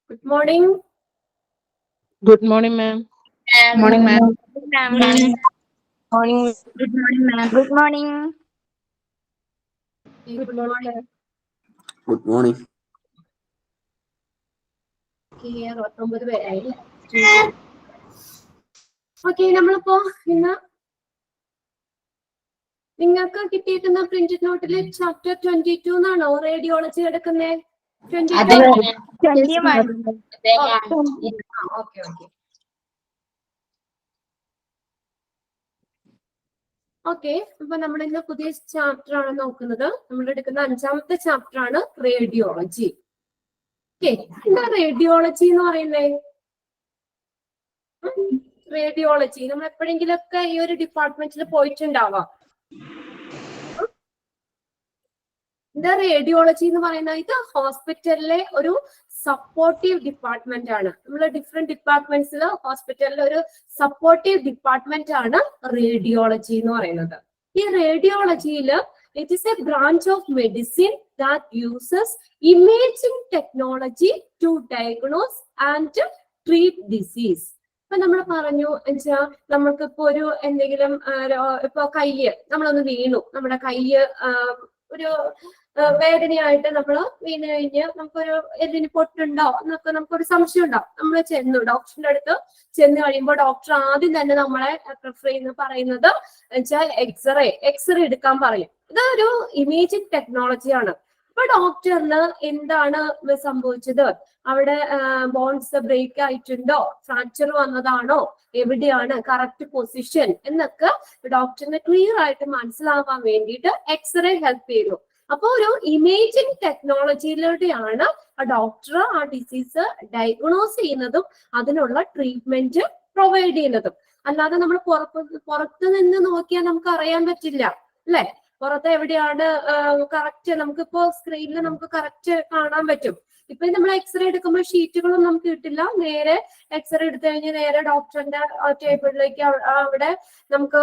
Good morning. Good morning, ma'am. Morning, ma'am. Morning. Morning. Good morning, ma'am. Good morning. Good morning. Good morning. Okay, നമ്മളിപ്പോ ഇന്ന് നിങ്ങൾക്ക് കിട്ടിയിരിക്കുന്ന printed നോട്ടില് chapter 22 എന്നാണോ radiology എടുക്കുന്നത്? 20, ma'am. Okay. Okay, അപ്പൊ നമ്മൾ ഇന്ന് പുതിയ ചാപ്റ്റർ ആണ് നോക്കുന്നത്. നമ്മൾ എടുക്കുന്ന 5ാമത്തെ ചാപ്റ്റർ ആണ് റേഡിയോളജി. ഓക്കെ, എന്താ റേഡിയോളജി എന്ന് പറയുന്നത്? റേഡിയോളജി നമ്മൾ എപ്പോഴെങ്കിലും ഒക്കെ ഈ ഒരു ഡിപ്പാർട്ട്മെന്റിൽ പോയിട്ടുണ്ടാവാം. എന്താ റേഡിയോളജി എന്ന് പറയുന്നത്? ഇത് ഹോസ്പിറ്റലിലെ ഒരു സപ്പോർട്ടീവ് ഡിപ്പാർട്ട്മെന്റ് ആണ്. നമ്മൾ ഡിഫറെന്റ് ഡിപ്പാർട്ട്മെന്റ്സിൽ ഹോസ്പിറ്റലിലെ ഒരു സപ്പോർട്ടീവ് ഡിപ്പാർട്ട്മെന്റ് ആണ് റേഡിയോളജി എന്ന് പറയുന്നത്. ഈ റേഡിയോളജിയിൽ it is a branch of medicine that uses imaging technology to diagnose and treat disease. ഇപ്പൊ നമ്മൾ പറഞ്ഞു വെച്ചാൽ നമ്മൾക്കിപ്പോ ഒരു എന്തെങ്കിലും ഇപ്പൊ കയ്യ് നമ്മളൊന്ന് വീണു, നമ്മുടെ കയ്യ് ഒരു വേദനയായിട്ട് നമ്മൾ വീണ് കഴിഞ്ഞ് നമുക്കൊരു എല്ലിന് പൊട്ടുണ്ടോ എന്നൊക്കെ നമുക്കൊരു സംശയം ഉണ്ടാവും. നമ്മൾ ചെന്നു ഡോക്ടറിന്റെ അടുത്ത് ചെന്ന് കഴിയുമ്പോൾ ഡോക്ടർ ആദ്യം തന്നെ നമ്മളെ പ്രിഫർ ചെയ്യുന്ന പറയുന്നത് വെച്ചാൽ എക്സ്റേ എടുക്കാൻ പറയും. ഇതൊരു ഇമേജിംഗ് ടെക്നോളജിയാണ്. അപ്പൊ ഡോക്ടറിന് എന്താണ് സംഭവിച്ചത്, അവിടെ ബോൺസ് ബ്രേക്ക് ആയിട്ടുണ്ടോ, ഫ്രാക്ചർ വന്നതാണോ, എവിടെയാണ് കറക്റ്റ് പൊസിഷൻ എന്നൊക്കെ ഡോക്ടറിന് ക്ലിയർ ആയിട്ട് മനസ്സിലാവാൻ വേണ്ടിയിട്ട് എക്സ്റേ ഹെൽപ്പ് ചെയ്തു. അപ്പൊ ഒരു ഇമേജിംഗ് ടെക്നോളജിയിലൂടെയാണ് ഡോക്ടർ ആ ഡിസീസ് ഡയഗ്നോസ് ചെയ്യുന്നതും അതിനുള്ള ട്രീറ്റ്മെന്റ് പ്രൊവൈഡ് ചെയ്യുന്നതും. അല്ലാതെ നമ്മൾ പുറത്ത് നിന്ന് നോക്കിയാൽ നമുക്ക് അറിയാൻ പറ്റില്ല അല്ലെ, പുറത്ത് എവിടെയാണ് കറക്റ്റ് നമുക്കിപ്പോ സ്ക്രീനിൽ നമുക്ക് കറക്റ്റ് കാണാൻ പറ്റും. ഇപ്പൊ നമ്മൾ എക്സ്റേ എടുക്കുമ്പോൾ ഷീറ്റുകളൊന്നും നമുക്ക് കിട്ടില്ല. നേരെ എക്സ്റേ എടുത്തു കഴിഞ്ഞാൽ നേരെ ഡോക്ടറിന്റെ ടേബിളിലേക്ക് അവിടെ നമുക്ക്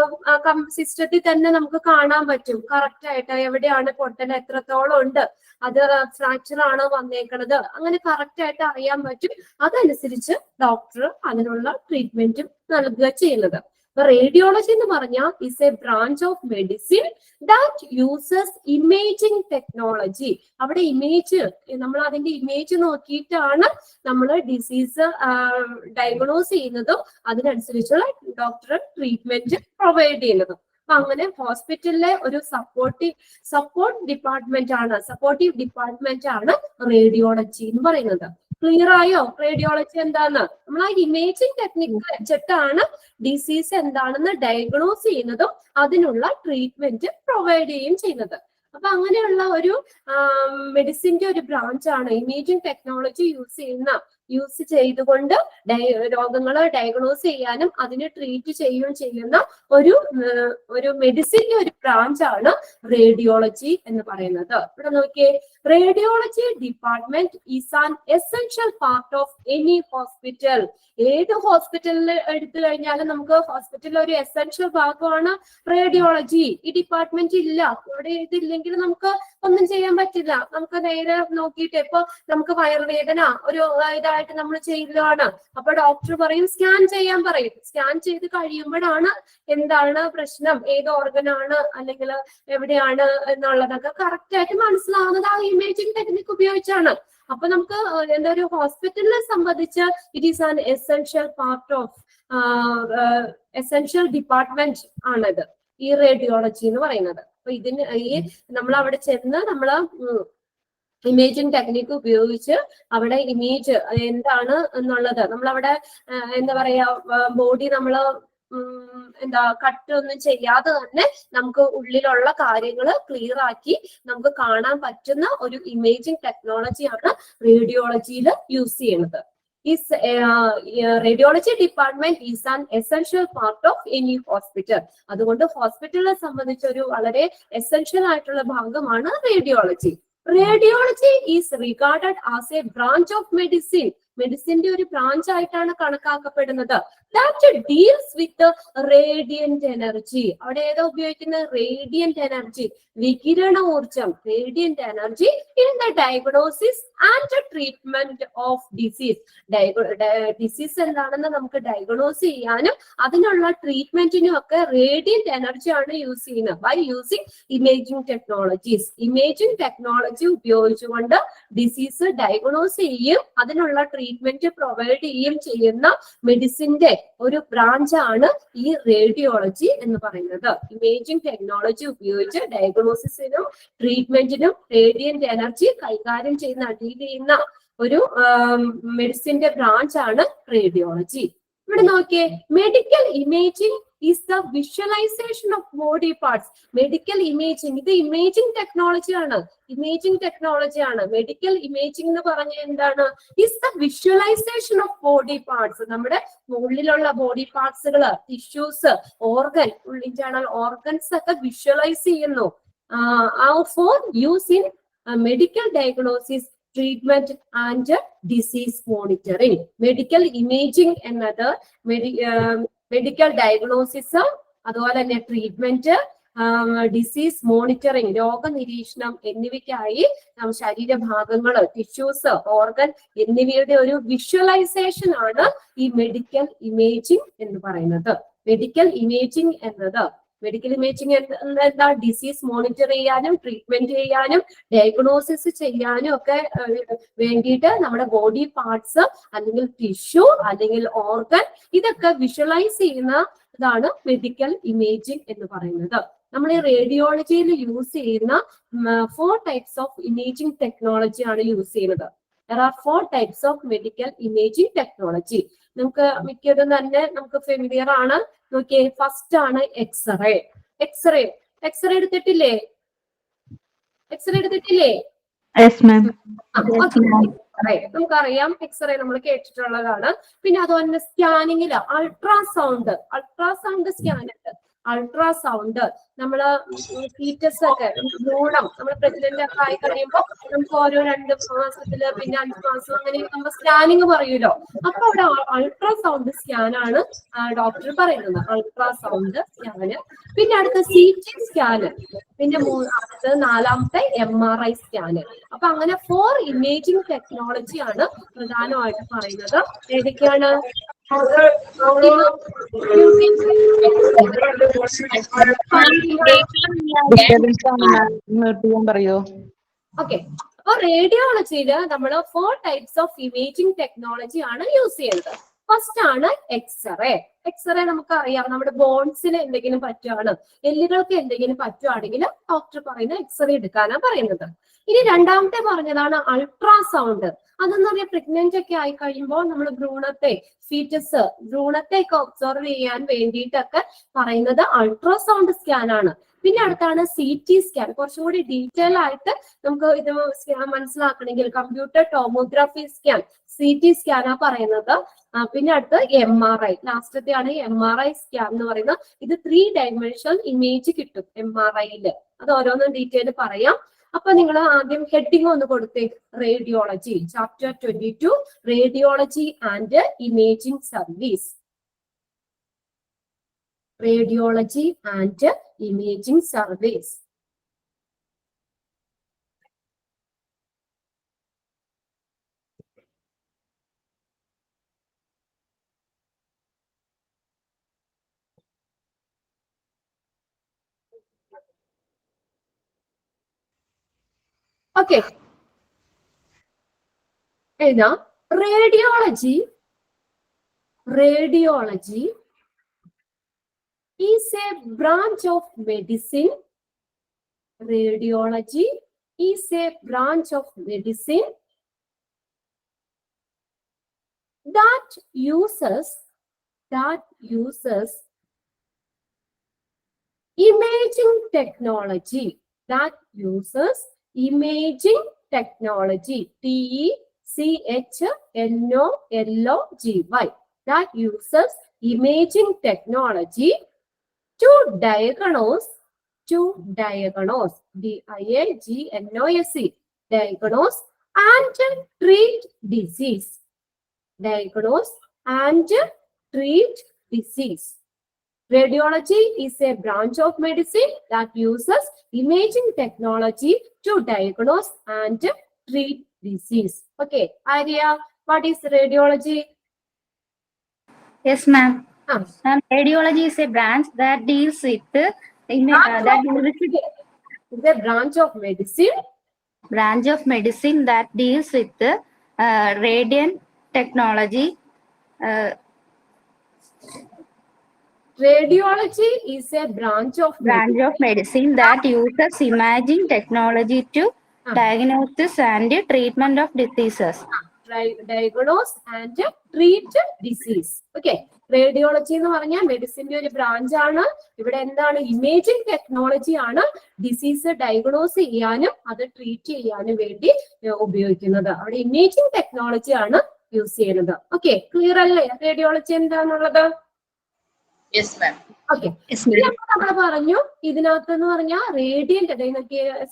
സിസ്റ്റത്തിൽ തന്നെ നമുക്ക് കാണാൻ പറ്റും കറക്റ്റ് ആയിട്ട് എവിടെയാണ് പൊട്ടൽ, എത്രത്തോളം ഉണ്ട്, അത് ഫ്രാക്ചർ ആണോ വന്നേക്കണത്, അങ്ങനെ കറക്റ്റ് ആയിട്ട് അറിയാൻ പറ്റും. അതനുസരിച്ച് ഡോക്ടർ അതിനുള്ള ട്രീറ്റ്മെന്റും നൽകുക ചെയ്യുന്നത്. റേഡിയോളജി എന്ന് പറഞ്ഞാൽ is A branch of medicine that uses imaging technology. അവിടെ ഇമേജ്, നമ്മൾ അതിന്റെ ഇമേജ് നോക്കിയിട്ടാണ് നമ്മൾ ഡിസീസ് ഡയഗ്നോസ് ചെയ്യുന്നതും അതിനനുസരിച്ചുള്ള ഡോക്ടർ ട്രീറ്റ്മെന്റ് പ്രൊവൈഡ് ചെയ്യുന്നതും. അപ്പൊ അങ്ങനെ ഹോസ്പിറ്റലിലെ ഒരു സപ്പോർട്ടീവ് ഡിപ്പാർട്ട്മെന്റ് ആണ് റേഡിയോളജി എന്ന് പറയുന്നത്. ക്ലിയർ ആയോ റേഡിയോളജി എന്താന്ന്? നമ്മൾ ആ ഇമേജിംഗ് ടെക്നിക്ക് വെച്ചിട്ടാണ് ഡിസീസ് എന്താണെന്ന് ഡയഗ്നോസ് ചെയ്യുന്നതും അതിനുള്ള ട്രീറ്റ്മെന്റ് പ്രൊവൈഡ് ചെയ്യുകയും ചെയ്യുന്നത്. അപ്പൊ അങ്ങനെയുള്ള ഒരു മെഡിസിന്റെ ഒരു ബ്രാഞ്ചാണ് ഇമേജിംഗ് ടെക്നോളജി യൂസ് ചെയ്തുകൊണ്ട് രോഗങ്ങൾ ഡയഗ്നോസ് ചെയ്യാനും അതിനെ ട്രീറ്റ് ചെയ്യുകയും ചെയ്യുന്ന ഒരു മെഡിസിന്റെ ഒരു ബ്രാഞ്ചാണ് റേഡിയോളജി എന്ന് പറയുന്നത്. ഇവിടെ നോക്കിയേ, radiology department is an essential part of any hospital. ഏത് ഹോസ്പിറ്റലിൽ എടുത്തു കഴിഞ്ഞാലും നമുക്ക് ഹോസ്പിറ്റലിൽ ഒരു എസെൻഷ്യൽ ഭാഗമാണ് റേഡിയോളജി. ഈ ഡിപ്പാർട്ട്മെന്റ് ഇല്ല, ഇവിടെ ഇതില്ലെങ്കിൽ നമുക്ക് ഒന്നും ചെയ്യാൻ പറ്റില്ല. നമുക്ക് നേരെ നോക്കിയിട്ട് ഇപ്പൊ നമുക്ക് വയറുവേദന ഒരു ഇതായിട്ട് നമ്മൾ ചെയ്യുകയാണ്, അപ്പൊ ഡോക്ടർ പറയും സ്കാൻ ചെയ്യാൻ പറയും. സ്കാൻ ചെയ്ത് കഴിയുമ്പോഴാണ് എന്താണ് പ്രശ്നം, ഏത് ഓർഗനാണ് അല്ലെങ്കിൽ എവിടെയാണ് എന്നുള്ളതൊക്കെ കറക്റ്റ് ആയിട്ട് മനസ്സിലാവുന്നത് ആ ഇമേജിംഗ് ടെക്നിക്ക് ഉപയോഗിച്ചാണ്. അപ്പൊ നമുക്ക് എന്താ ഒരു ഹോസ്പിറ്റലിനെ സംബന്ധിച്ച് it is an essential part of essential department ആണിത് ഈ റേഡിയോളജി എന്ന് പറയുന്നത്. അപ്പൊ ഇതിന് നമ്മൾ അവിടെ ചെന്ന് നമ്മള് ഇമേജിംഗ് ടെക്നിക്ക് ഉപയോഗിച്ച് അവിടെ ഇമേജ് എന്താണ് എന്നുള്ളത് നമ്മളവിടെ എന്താ പറയാ ബോഡി നമ്മള് കട്ട് ഒന്നും ചെയ്യാതെ തന്നെ നമുക്ക് ഉള്ളിലുള്ള കാര്യങ്ങൾ ക്ലിയർ ആക്കി നമുക്ക് കാണാൻ പറ്റുന്ന ഒരു ഇമേജിംഗ് ടെക്നോളജിയാണ് റേഡിയോളജിയിൽ യൂസ് ചെയ്യുന്നത്. Radiology department is an essential part of any hospital. അതുകൊണ്ട് ഹോസ്പിറ്റലിനെ സംബന്ധിച്ച് ഒരു വളരെ എസെൻഷ്യൽ ആയിട്ടുള്ള ഭാഗമാണ് radiology. Radiology is regarded as a branch of medicine മെഡിസിന്റെ ഒരു ബ്രാഞ്ച് ആയിട്ടാണ് കണക്കാക്കപ്പെടുന്നത്. That deals with Radiant energy. അവിടെ ഏതാ ഉപയോഗിക്കുന്നത്? റേഡിയന്റ് എനർജി, വികിരണ ഊർജം, Radiant energy in the diagnosis and treatment of disease. Disease എന്താണെന്ന് നമുക്ക് ഡയഗ്നോസ് ചെയ്യാനും അതിനുള്ള ട്രീറ്റ്മെന്റിനും ഒക്കെ റേഡിയന്റ് എനർജി ആണ് യൂസ് ചെയ്യുന്നത്. By using imaging technologies. Imaging technology ഉപയോഗിച്ചുകൊണ്ട് ഡിസീസ് ഡയഗ്നോസ് ചെയ്യും അതിനുള്ള ട്രീറ്റ്മെന്റ് പ്രൊവൈഡ് ചെയ്യുകയും ചെയ്യുന്ന മെഡിസിന്റെ ഒരു ബ്രാഞ്ച് ആണ് ഈ റേഡിയോളജി എന്ന് പറയുന്നത്. ഇമേജിംഗ് ടെക്നോളജി ഉപയോഗിച്ച് ഡയഗ്നോസിസിനും ട്രീറ്റ്മെന്റിനും റേഡിയന്റ് എനർജി കൈകാര്യം ചെയ്യുന്ന ഡീൽ ചെയ്യുന്ന ഒരു മെഡിസിന്റെ ബ്രാഞ്ച് ആണ് റേഡിയോളജി. ഇവിടെ നോക്കിയേ, medical imaging is the visualization of body parts. Medical imaging ഇത് ഇമേജിംഗ് ടെക്നോളജിയാണ്. ഇമേജിംഗ് ടെക്നോളജിയാണ്. മെഡിക്കൽ ഇമേജിംഗ് എന്ന് പറഞ്ഞാൽ എന്താണ്? Is the visualization of body parts. നമ്മുടെ ഉള്ളിലുള്ള ബോഡി പാർട്സുകള്, ടിഷ്യൂസ്, ഓർഗൻ, ഇന്റേണൽ ഓർഗൻസ് ഒക്കെ വിഷ്വലൈസ് ചെയ്യുന്നു. For use in medical diagnosis, treatment and disease monitoring. Medical imaging എന്നത് മെഡിക്കൽ ഡയഗ്നോസിസ്, അതുപോലെ തന്നെ ട്രീറ്റ്മെന്റ്, ഡിസീസ് മോണിറ്ററിംഗ്, രോഗനിരീക്ഷണം എന്നിവയ്ക്കായി ശരീരഭാഗങ്ങൾ, ടിഷ്യൂസ്, ഓർഗൻ എന്നിവയുടെ ഒരു വിഷ്വലൈസേഷൻ ആണ് ഈ മെഡിക്കൽ ഇമേജിംഗ് എന്ന് പറയുന്നത്. മെഡിക്കൽ ഇമേജിംഗ് എന്നത് മെഡിക്കൽ ഇമേജിംഗ് എന്താ? ഡിസീസ് മോണിറ്റർ ചെയ്യാനും ട്രീറ്റ്മെന്റ് ചെയ്യാനും ഡയഗ്നോസിസ് ചെയ്യാനും ഒക്കെ വേണ്ടിയിട്ട് നമ്മുടെ ബോഡി പാർട്സ് അല്ലെങ്കിൽ ടിഷ്യൂ അല്ലെങ്കിൽ ഓർഗൻ ഇതൊക്കെ വിഷ്വലൈസ് ചെയ്യുന്ന ഇതാണ് മെഡിക്കൽ ഇമേജിംഗ് എന്ന് പറയുന്നത്. നമ്മൾ ഈ റേഡിയോളജിയിൽ യൂസ് ചെയ്യുന്ന 4 types ഓഫ് ഇമേജിംഗ് ടെക്നോളജി ആണ് യൂസ് ചെയ്യുന്നത്. There are 4 types of medical imaging technology. നമുക്ക് മിക്കതും തന്നെ നമുക്ക് ഫെമിലിയർ ആണ്. നോക്കിയേ, ഫസ്റ്റ് ആണ് എക്സ്റേ. എക്സ്റേ എടുത്തിട്ടില്ലേ? എക്സ്റേ എടുത്തിട്ടില്ലേ? നമുക്കറിയാം, എക്സ്റേ നമ്മൾ കേട്ടിട്ടുള്ളതാണ്. പിന്നെ അതുപോലെ സ്കാനിങ്ങില് അൾട്രാസൗണ്ട് സ്കാനർ, അൾട്രാസൗണ്ട് നമ്മള് ഫീറ്റസ് ഒക്കെ ഭ്രൂണം നമ്മൾ പ്രഗ്നന്റ് ഒക്കെ ആയി കഴിയുമ്പോൾ നമുക്ക് ഓരോ 2 മാസത്തില് പിന്നെ 5 മാസം അങ്ങനെ നമ്മൾ സ്കാനിങ് പറയൂലോ. അപ്പൊ അവിടെ അൾട്രാസൗണ്ട് സ്കാനാണ് ഡോക്ടർ പറയുന്നത്. Ultrasound scan. പിന്നെ അടുത്ത CT സ്കാന്. പിന്നെ അടുത്ത 4ാമത്തെ MRI സ്കാന്. അപ്പൊ അങ്ങനെ 4 ഇമേജിംഗ് ടെക്നോളജി ആണ് പ്രധാനമായിട്ട് പറയുന്നത്. ഏതൊക്കെയാണ്? പറയോ? ഓക്കെ, അപ്പൊ റേഡിയോളജിയില് നമ്മൾ 4 types ഓഫ് ഇമേജിംഗ് ടെക്നോളജി ആണ് യൂസ് ചെയ്യുന്നത്. ഫസ്റ്റ് ആണ് എക്സ്റേ. എക്സ്റേ നമുക്കറിയാം, നമ്മുടെ ബോൺസിന് എന്തെങ്കിലും പറ്റുകയാണ്, എല്ലുകൾക്ക് എന്തെങ്കിലും പറ്റുവാണെങ്കിൽ ഡോക്ടർ പറയുന്നത് എക്സ്റേ എടുക്കാനാണ് പറയുന്നത്. ഇനി രണ്ടാമത്തെ പറഞ്ഞതാണ് അൾട്രാസൗണ്ട്. അതെന്ന് പറഞ്ഞാൽ പ്രഗ്നന്റ് ഒക്കെ ആയി കഴിയുമ്പോൾ നമ്മൾ ഭ്രൂണത്തെ ഒക്കെ ഒബ്സർവ് ചെയ്യാൻ വേണ്ടിയിട്ടൊക്കെ പറയുന്നത് അൾട്രാസൗണ്ട് സ്കാൻ ആണ്. പിന്നെ അടുത്താണ് CT സ്കാൻ. കുറച്ചും കൂടി ഡീറ്റെയിൽ ആയിട്ട് നമുക്ക് ഇത് മനസ്സിലാക്കണമെങ്കിൽ കമ്പ്യൂട്ടർ ടോമോഗ്രാഫി സ്കാൻ, CT സ്കാനാ പറയുന്നത്. പിന്നെ അടുത്ത് MRI, ലാസ്റ്റത്തെയാണ് MRI സ്കാൻ എന്ന് പറയുന്നത്. ഇത് 3 dimensional ഇമേജ് കിട്ടും MRIയില്. അത് ഓരോന്നും ഡീറ്റെയിൽ പറയാം. അപ്പൊ നിങ്ങൾ ആദ്യം ഹെഡിങ് ഒന്ന് കൊടുത്തേ. Radiology, chapter 22, radiology and imaging service. Radiology and imaging service. Okay, എഴുതാം. Radiology is a branch of medicine. Radiology is a branch of medicine that uses imaging technology. TECHNOLOGY. That uses imaging technology to diagnose, DIAGNOSE, diagnose and treat disease. diagnose and treat disease. Radiology is a branch of medicine that uses imaging technology to diagnose and treat disease. Okay, Arya, what is radiology? Yes, ma'am. Ah. Ma'am, radiology is a branch that deals with It's a branch of medicine that deals with radiant technology. Radiology is a branch of medicine that uses imaging technology to diagnosis and treatment of diseases. diagnose and treat disease. Okay, radiology എന്ന് പറഞ്ഞാൽ മെഡിസിന്റെ ഒരു branch ആണ്. ഇവിടെ എന്താണ്? Imaging technology ആണ് disease diagnose ചെയ്യാനും അത് treat ചെയ്യാനും വേണ്ടി ഉപയോഗിക്കുന്നത്. അവിടെ ഇമേജിംഗ് ടെക്നോളജി ആണ് യൂസ് ചെയ്യുന്നത്. ഓക്കെ, ക്ലിയർ അല്ലേ റേഡിയോളജി എന്താന്നുള്ളത്? ഓക്കെ, നമ്മൾ പറഞ്ഞു ഇതിനകത്ത് എന്ന് പറഞ്ഞാൽ റേഡിയന്റ്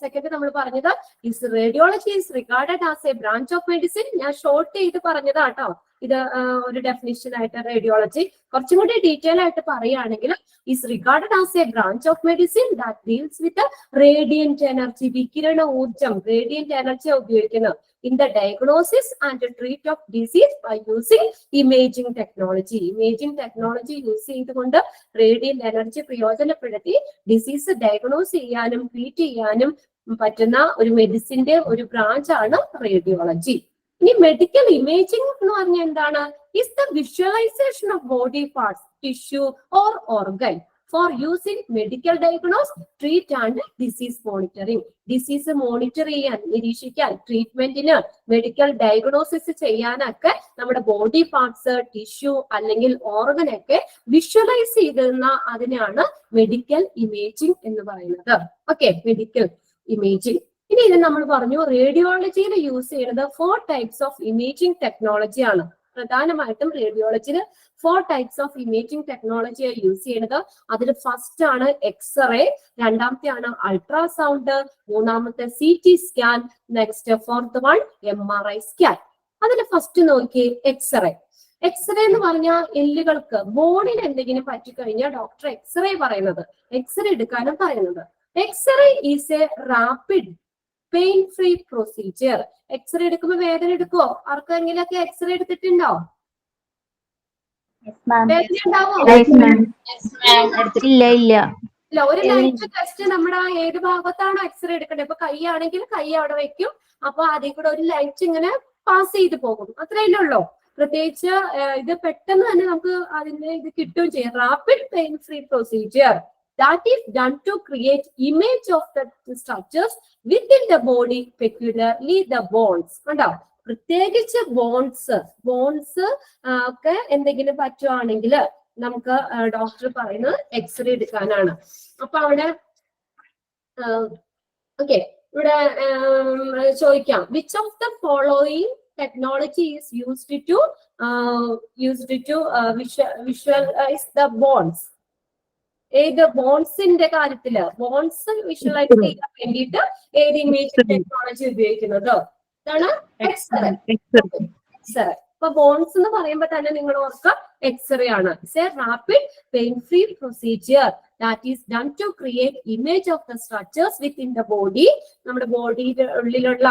സെക്കൻഡ് നമ്മൾ പറഞ്ഞത് is radiology is regarded as A branch of medicine. ഞാൻ ഷോർട്ട് ചെയ്ത് പറഞ്ഞതാട്ടോ ഇത് ഒരു ഡെഫിനിഷൻ ആയിട്ട്. റേഡിയോളജി കുറച്ചും കൂടി ഡീറ്റെയിൽ ആയിട്ട് പറയുകയാണെങ്കിൽ is regarded as A branch of medicine that deals with Radiant energy, വികിരണ ഊർജം, റേഡിയന്റ് എനർജി ഉപയോഗിക്കുന്നത് in the diagnosis and the treat of disease by using imaging technology. Imaging technology use ചെയ്തുകൊണ്ട് Radiant energy പ്രയോജനപ്പെടുത്തി disease diagnose ചെയ്യാനും treat ചെയ്യാനും പറ്റുന്ന ഒരു മെഡിസിന്റെ ഒരു ബ്രാഞ്ച് ആണ് റേഡിയോളജി. ഇനി മെഡിക്കൽ ഇമേജിംഗ് എന്ന് പറഞ്ഞാൽ എന്താണ്? Is the visualization of body parts, tissue or organ for using medical diagnosis, treat and disease monitoring. Disease monitor ചെയ്യാൻ, നിരീക്ഷിക്കാൻ, ട്രീറ്റ്മെന്റിന്, മെഡിക്കൽ ഡയഗ്നോസിസ് ചെയ്യാനൊക്കെ നമ്മുടെ ബോഡി പാർട്സ്, ടിഷ്യൂ അല്ലെങ്കിൽ ഓർഗൻ ഒക്കെ വിഷ്വലൈസ് ചെയ്തിരുന്ന അതിനാണ് മെഡിക്കൽ ഇമേജിംഗ് എന്ന് പറയുന്നത്. Okay, medical imaging. ഇനി ഇത് നമ്മൾ പറഞ്ഞു റേഡിയോളജിയിൽ യൂസ് ചെയ്യുന്നത് 4 ടൈപ്സ് ഓഫ് ഇമേജിംഗ് ടെക്നോളജി ആണ്. പ്രധാനമായിട്ടും റേഡിയോളജിയിൽ 4 types of imaging technology use ചെയ്യുന്നത്. അതിൽ ഫസ്റ്റ് ആണ് എക്സ്റേ, രണ്ടാമത്തെ ആണ് അൾട്രാസൗണ്ട്, മൂന്നാമത്തെ CT scan, next fourth one MRI scan. അതിൽ ഫസ്റ്റ് നോക്കി എക്സ്റേ. എക്സ്റേ എന്ന് പറഞ്ഞാൽ എല്ലുകൾക്ക്, ബോണിന് എന്തെങ്കിലും പറ്റിക്കഴിഞ്ഞാൽ ഡോക്ടർ എക്സ്റേ പറയുന്നത്, എക്സ്റേ എടുക്കാനും പറയുന്നത്. X-ray is a rapid pain free procedure. X-ray എടുക്കുമ്പോ വേദന എടുക്കുവോ? ആർക്കെങ്കിലൊക്കെ എക്സ്റേ എടുത്തിട്ടുണ്ടോ? വേദന ഉണ്ടാവോ? ഇല്ല. ഒരു ലൈറ്റ് ടെസ്റ്റ് നമ്മുടെ ഏത് ഭാഗത്താണോ എക്സ്റേ എടുക്കേണ്ടത്? ഇപ്പൊ കൈ ആണെങ്കിൽ കൈ അവിടെ വെക്കും, അപ്പൊ അതിൽ കൂടെ ഒരു ലൈറ്റ് ഇങ്ങനെ പാസ് ചെയ്ത് പോകും, അത്രയല്ലേ ഉള്ളൂ. പ്രത്യേകിച്ച് ഇത് പെട്ടെന്ന് തന്നെ നമുക്ക് അതിന്റെ ഇത് കിട്ടുകയും ചെയ്യും. Rapid pain free procedure that is done to create image of the structures within the body, peculiarly the bones. കണ്ടോ, പ്രത്യേകിച്ച് ബോൺസ് ഒക്കെ എന്തെങ്കിലും പറ്റുവാണെങ്കിൽ നമുക്ക് ഡോക്ടർ പറയുന്നത് എക്സ്റേ എടുക്കാനാണ്. അപ്പൊ അവിടെ ഓക്കെ, ഇവിടെ ചോദിക്കാം which of the following technology is used to visualize the bones. ഏത് ബോൺസിന്റെ കാര്യത്തില് ബോൺസ് വിഷ്വലൈസ് ചെയ്യാൻ വേണ്ടിയിട്ട് ഏത് ഇമേജിംഗ് ടെക്നോളജി ഉപയോഗിക്കുന്നത്? ഇതാണ് എക്സ്റേ. അപ്പൊ ബോൺസ് എന്ന് പറയുമ്പോൾ തന്നെ നിങ്ങൾ ഓർക്കുക എക്സ്റേ ആണ്. It's a rapid pain free procedure that is done to create image of the structures within the body. നമ്മുടെ ബോഡിയുടെ ഉള്ളിലുള്ള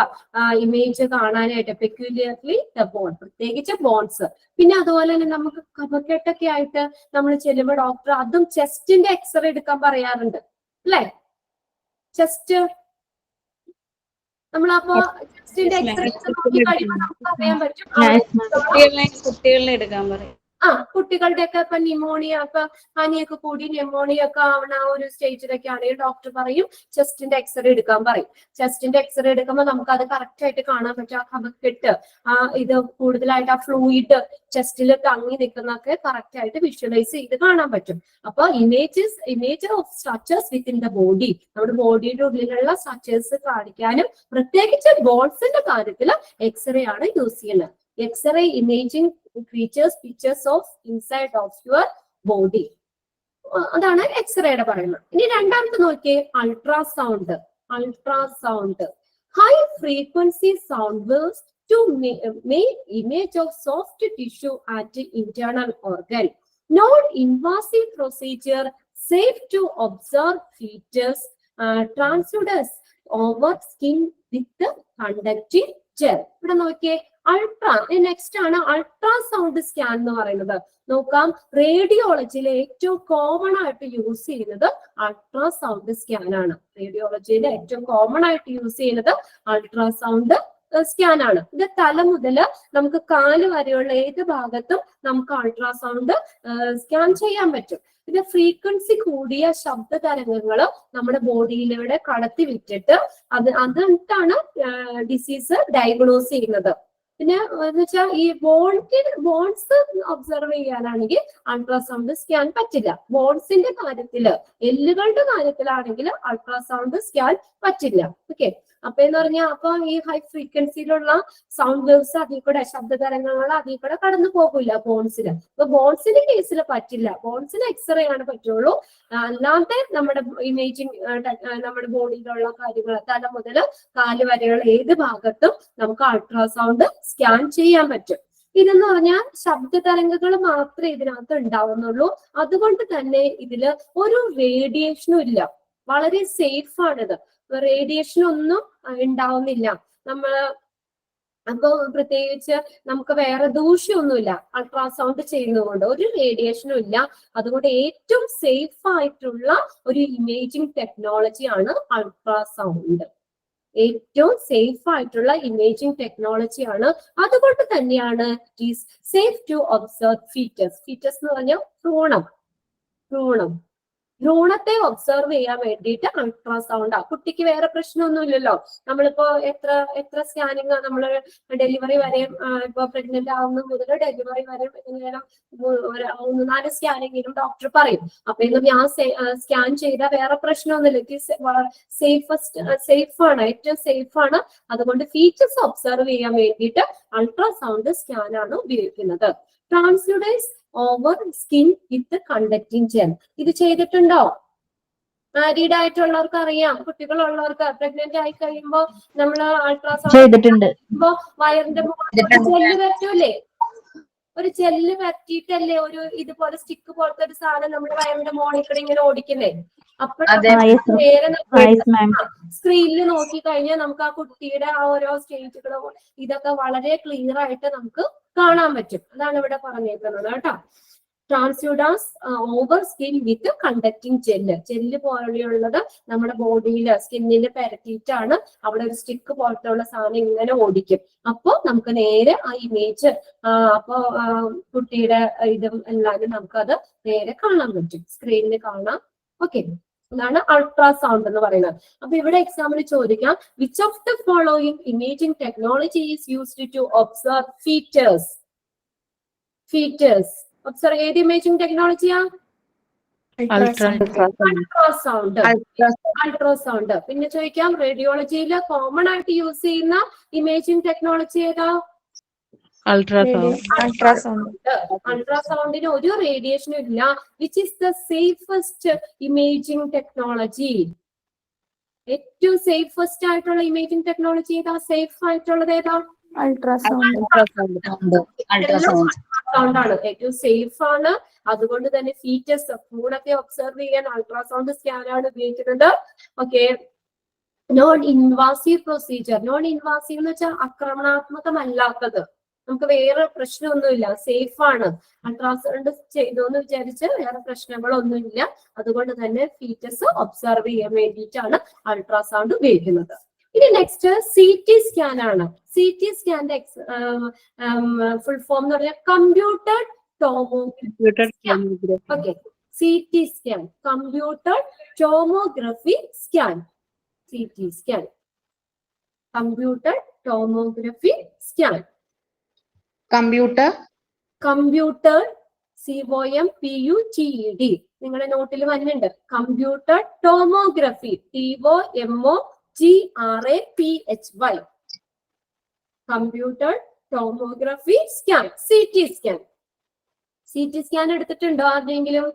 ഇമേജ് കാണാനായിട്ട്, പെക്യുലിയർലി ദ ബോൺ, പ്രത്യേകിച്ച് ബോൺസ്. പിന്നെ അതുപോലെ തന്നെ നമുക്ക് കഫക്കെട്ടൊക്കെ ആയിട്ട് നമ്മൾ ചെല്ലുമ്പോൾ ഡോക്ടർ അതും ചെസ്റ്റിന്റെ എക്സ്റേ എടുക്കാൻ പറയാറുണ്ട് അല്ലെ? ചെസ്റ്റ് നമ്മളപ്പോ ചെസ്റ്റിന്റെ എക്സ്റേ നോക്കി കഴിയുമ്പോൾ നമുക്ക് അറിയാൻ പറ്റും കുട്ടികളെ എടുക്കാൻ പറയും. കുട്ടികളുടെ ഒക്കെ ഇപ്പൊ ന്യൂമോണിയ ഒക്കെ പനിയൊക്കെ കൂടി ന്യൂമോണിയ ഒക്കെ ആവണ ഒരു സ്റ്റേജിലൊക്കെ ആണെങ്കിൽ ഡോക്ടർ പറയും ചെസ്റ്റിന്റെ എക്സ്റേ എടുക്കാൻ പറയും. ചെസ്റ്റിന്റെ എക്സ്റേ എടുക്കുമ്പോൾ നമുക്ക് അത് കറക്റ്റ് ആയിട്ട് കാണാൻ പറ്റും. ആ കഫക്കെട്ട്, ഇത് കൂടുതലായിട്ട് ആ ഫ്ലൂയിഡ് ചെസ്റ്റിൽ തങ്ങി നിൽക്കുന്നൊക്കെ കറക്റ്റ് ആയിട്ട് വിഷ്വലൈസ് ചെയ്ത് കാണാൻ പറ്റും. അപ്പൊ image of structures within the body, നമ്മുടെ ബോഡിയുടെ ഉള്ളിലുള്ള സ്ട്രക്ചേഴ്സ് കാണിക്കാനും പ്രത്യേകിച്ച് ബോൺസിന്റെ കാര്യത്തിൽ എക്സ്റേ ആണ് യൂസ് ചെയ്യുന്നത്. X-ray imaging features of inside of your body. അതാണ് എക്സ്റേയുടെ പറയുന്നത്. ഇനി രണ്ടാമത്തെ നോക്കിയേ ultrasound. high frequency sound waves to make image of soft tissue at internal organ. Non-invasive procedure safe to observe features transudus over skin with the conductive gel. ഇവിടെ നോക്കിയേ, ultra next ആണ് ultrasound scan എന്ന് പറയുന്നത്. നോക്കാം, റേഡിയോളജിയിലെ ഏറ്റവും common ആയിട്ട് use ചെയ്യുന്നത് ultrasound scan ആണ്. റേഡിയോളജിയിലെ ഏറ്റവും കോമൺ ആയിട്ട് യൂസ് ചെയ്യുന്നത് അൾട്രാസൗണ്ട് സ്കാൻ ആണ്. ഇത് തല മുതല് നമുക്ക് കാല് വരെയുള്ള ഏത് ഭാഗത്തും നമുക്ക് അൾട്രാസൗണ്ട് സ്കാൻ ചെയ്യാൻ പറ്റും. ഇത് ഫ്രീക്വൻസി കൂടിയ ശബ്ദ തരംഗങ്ങൾ നമ്മുടെ ബോഡിയിലൂടെ കടത്തി വിട്ടിട്ട് അതിട്ടാണ് ഡിസീസ് ഡയഗ്നോസ് ചെയ്യുന്നത്. പിന്നെ എന്ന് വെച്ചാൽ ഈ ബോൺസ് ഒബ്സർവ് ചെയ്യാനാണെങ്കിൽ അൾട്രാസൗണ്ട് സ്കാൻ പറ്റില്ല. ബോൺസിന്റെ കാര്യത്തില്, എല്ലുകളുടെ കാര്യത്തിലാണെങ്കിൽ അൾട്രാസൗണ്ട് സ്കാൻ പറ്റില്ല. ഓക്കെ, അപ്പൊ എന്ന് പറഞ്ഞാൽ അപ്പൊ ഈ ഹൈ ഫ്രീക്വൻസിയിലുള്ള സൗണ്ട് വേവ്സ് അതിൽ കൂടെ, ശബ്ദ തരംഗങ്ങൾ അതിൽ കൂടെ കടന്നു പോകില്ല ബോൺസിന്. അപ്പൊ ബോൺസിന്റെ കേസിൽ പറ്റില്ല, ബോൺസിന് എക്സ്റേ ആണ് പറ്റുള്ളൂ. അല്ലാതെ നമ്മുടെ ഇമേജിങ്, നമ്മുടെ ബോഡിയിലുള്ള കാര്യങ്ങൾ തല മുതൽ കാല് വരെയുള്ള ഏത് ഭാഗത്തും നമുക്ക് അൾട്രാസൗണ്ട് സ്കാൻ ചെയ്യാൻ പറ്റും. ഇതെന്ന് പറഞ്ഞാൽ ശബ്ദ തരംഗങ്ങൾ മാത്രമേ ഇതിനകത്ത് ഉണ്ടാവുന്നുള്ളൂ. അതുകൊണ്ട് തന്നെ ഇതില് ഒരു റേഡിയേഷനും ഇല്ല. വളരെ സേഫ് ആണിത്. റേഡിയേഷൻ ഒന്നും ഉണ്ടാവുന്നില്ല. നമ്മള് അപ്പൊ പ്രത്യേകിച്ച് നമുക്ക് വേറെ ദൂഷ്യമൊന്നുമില്ല അൾട്രാസൗണ്ട് ചെയ്യുന്നതുകൊണ്ട്, ഒരു റേഡിയേഷനും ഇല്ല. അതുകൊണ്ട് ഏറ്റവും സേഫ് ആയിട്ടുള്ള ഒരു ഇമേജിംഗ് ടെക്നോളജിയാണ് അൾട്രാസൗണ്ട്. ഏറ്റവും സേഫ് ആയിട്ടുള്ള ഇമേജിംഗ് ടെക്നോളജിയാണ്. അതുകൊണ്ട് തന്നെയാണ് it is safe to observe fetus. Fetus എന്ന് പറഞ്ഞാൽ ഭ്രൂണത്തെ ഒബ്സർവ് ചെയ്യാൻ വേണ്ടിയിട്ട് അൾട്രാസൗണ്ട്. കുട്ടിക്ക് വേറെ പ്രശ്നമൊന്നുമില്ലല്ലോ. നമ്മളിപ്പോ എത്ര സ്കാനിങ് നമ്മള് ഡെലിവറി വരെ, ഇപ്പൊ പ്രഗ്നന്റ് ആവുന്ന മുതൽ ഡെലിവറി വരെ എങ്ങനെയാണ് 3-4 സ്കാനിങ്ങിനും ഡോക്ടർ പറയും. അപ്പൊ ഇന്ന് ഞാൻ സ്കാൻ ചെയ്താൽ വേറെ പ്രശ്നമൊന്നുമില്ല. സേഫ് ആണ്, ഏറ്റവും സേഫ് ആണ്. അതുകൊണ്ട് ഫീച്ചേഴ്സ് ഒബ്സർവ് ചെയ്യാൻ വേണ്ടിയിട്ട് അൾട്രാസൗണ്ട് സ്കാൻ ആണ് ഉപയോഗിക്കുന്നത്. Transducer over skin with conducting gel. ഇത് ചെയ്തിട്ടുണ്ടോ? മാരീഡ് ആയിട്ടുള്ളവർക്ക് അറിയാം, കുട്ടികളുള്ളവർക്ക് പ്രഗ്നന്റ് ആയി കഴിയുമ്പോ നമ്മള് അൾട്രാസൗണ്ട് ചെയ്തിട്ടുണ്ട്. വയറിന്റെ ജെല്ല് പറ്റൂലേ, ഒരു ജെല്ല് പറ്റിയിട്ടല്ലേ ഒരു ഇതുപോലെ സ്റ്റിക്ക് പോലത്തെ ഒരു സാധനം നമ്മുടെ വയറിന്റെ മോണിക്കൂടെ ഇങ്ങനെ ഓടിക്കുന്നേ. സ്ക്രീനിൽ നോക്കി കഴിഞ്ഞാൽ നമുക്ക് ആ കുട്ടിയുടെ ആ ഓരോ സ്റ്റേജുകളും ഇതൊക്കെ വളരെ ക്ലിയർ ആയിട്ട് നമുക്ക് കാണാൻ പറ്റും. അതാണ് ഇവിടെ പറഞ്ഞേക്കുന്നത് കേട്ടോ. Transducers over skin with conducting gel പോലെയുള്ളത് നമ്മുടെ ബോഡിയിൽ സ്കിന്നിൽ പരത്തിയിട്ടാണ് അവിടെ ഒരു സ്റ്റിക്ക് പോലത്തെ ഉള്ള സാധനം ഇങ്ങനെ ഓടിക്കും. അപ്പൊ നമുക്ക് നേരെ ആ ഇമേജ്, അപ്പൊ കുട്ടിയുടെ ഇതും എല്ലാവരും നമുക്കത് നേരെ കാണാൻ പറ്റും, സ്ക്രീനിൽ കാണാം. ഓക്കെ, അതാണ് അൾട്രാസൗണ്ട് എന്ന് പറയുന്നത്. അപ്പൊ ഇവിടെ എക്സാമിന് ചോദിക്കാം, which of the following imaging technology is used to observe features? Observe ഏത് ഇമേജിംഗ് ടെക്നോളജിയാ? അൾട്രാസൗണ്ട്. പിന്നെ ചോദിക്കാം, റേഡിയോളജിയിൽ കോമൺ ആയിട്ട് യൂസ് ചെയ്യുന്ന ഇമേജിംഗ് ടെക്നോളജി ഏതാ? അൾട്രാസൗണ്ടിന് ഒരു റേഡിയേഷനും ഇല്ല. Which is the safest imaging technology? ഏറ്റവും സേഫസ്റ്റ് ആയിട്ടുള്ള ഇമേജിംഗ് ടെക്നോളജി ഏതാ? സേഫ് ആയിട്ടുള്ളത് ഏതാ? അൾട്രാസൗണ്ട് ആണ് ഏറ്റവും സേഫ് ആണ്. അതുകൊണ്ട് തന്നെ ഫീച്ചേഴ്സ്, ഭ്രൂണത്തെ ഒബ്സർവ് ചെയ്യാൻ അൾട്രാസൗണ്ട് സ്കാൻ ആണ് ഉപയോഗിക്കുന്നത്. Okay, non invasive procedure. Non invasive എന്ന് വെച്ചാൽ ആക്രമണാത്മകമല്ലാത്തത്. നമുക്ക് വേറെ പ്രശ്നമൊന്നുമില്ല, സേഫ് ആണ്. അൾട്രാസൗണ്ട് ചെയ്തോന്ന് വിചാരിച്ച് വേറെ പ്രശ്നങ്ങളൊന്നുമില്ല. അതുകൊണ്ട് തന്നെ ഫീച്ചേഴ്സ് ഒബ്സർവ് ചെയ്യാൻ വേണ്ടിയിട്ടാണ് അൾട്രാസൗണ്ട് ഉപയോഗിക്കുന്നത്. ഇനി നെക്സ്റ്റ് CT സ്കാൻ ആണ്. CT സ്കാന്റെ ഫുൾ ഫോം എന്ന് പറഞ്ഞാൽ computer tomography. Okay, CT scan, computer tomography scan. CT scan, computer tomography scan. Computer COMPUTED നിങ്ങളുടെ നോട്ടിൽ വരുന്നുണ്ട്. Computer tomography TOMOGRAPHY. Computer tomography scan, CT scan. CT scan എടുത്തിട്ടുണ്ടോ ആരെങ്കിലും?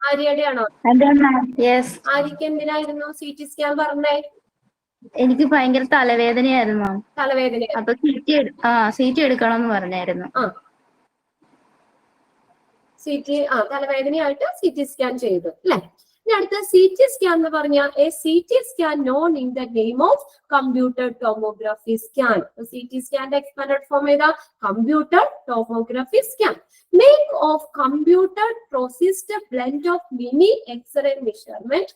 ആര്യയുടെ ആണോ? അതെ മാം. യെസ്. ആര്യക്ക് എന്തിനായിരുന്നു CT സ്കാൻ പറഞ്ഞേ? എനിക്ക് ഭയങ്കര തലവേദനയായിരുന്നു മാം. തലവേദന. അപ്പൊ CT എടുക്കണം എന്ന് പറഞ്ഞായിരുന്നു. തലവേദനയായിട്ട് CT സ്കാൻ ചെയ്തു അല്ലെ? ഇനി അടുത്ത CT സ്കാൻ എന്ന് പറഞ്ഞാൽ CT scan known in the name of computer tomography scan. CT സ്കാന്റെ എക്സ്പാൻഡഡ് ഫോം ഏതാ? Computer tomography scan. Make of computer processed blend of mini X-ray measurement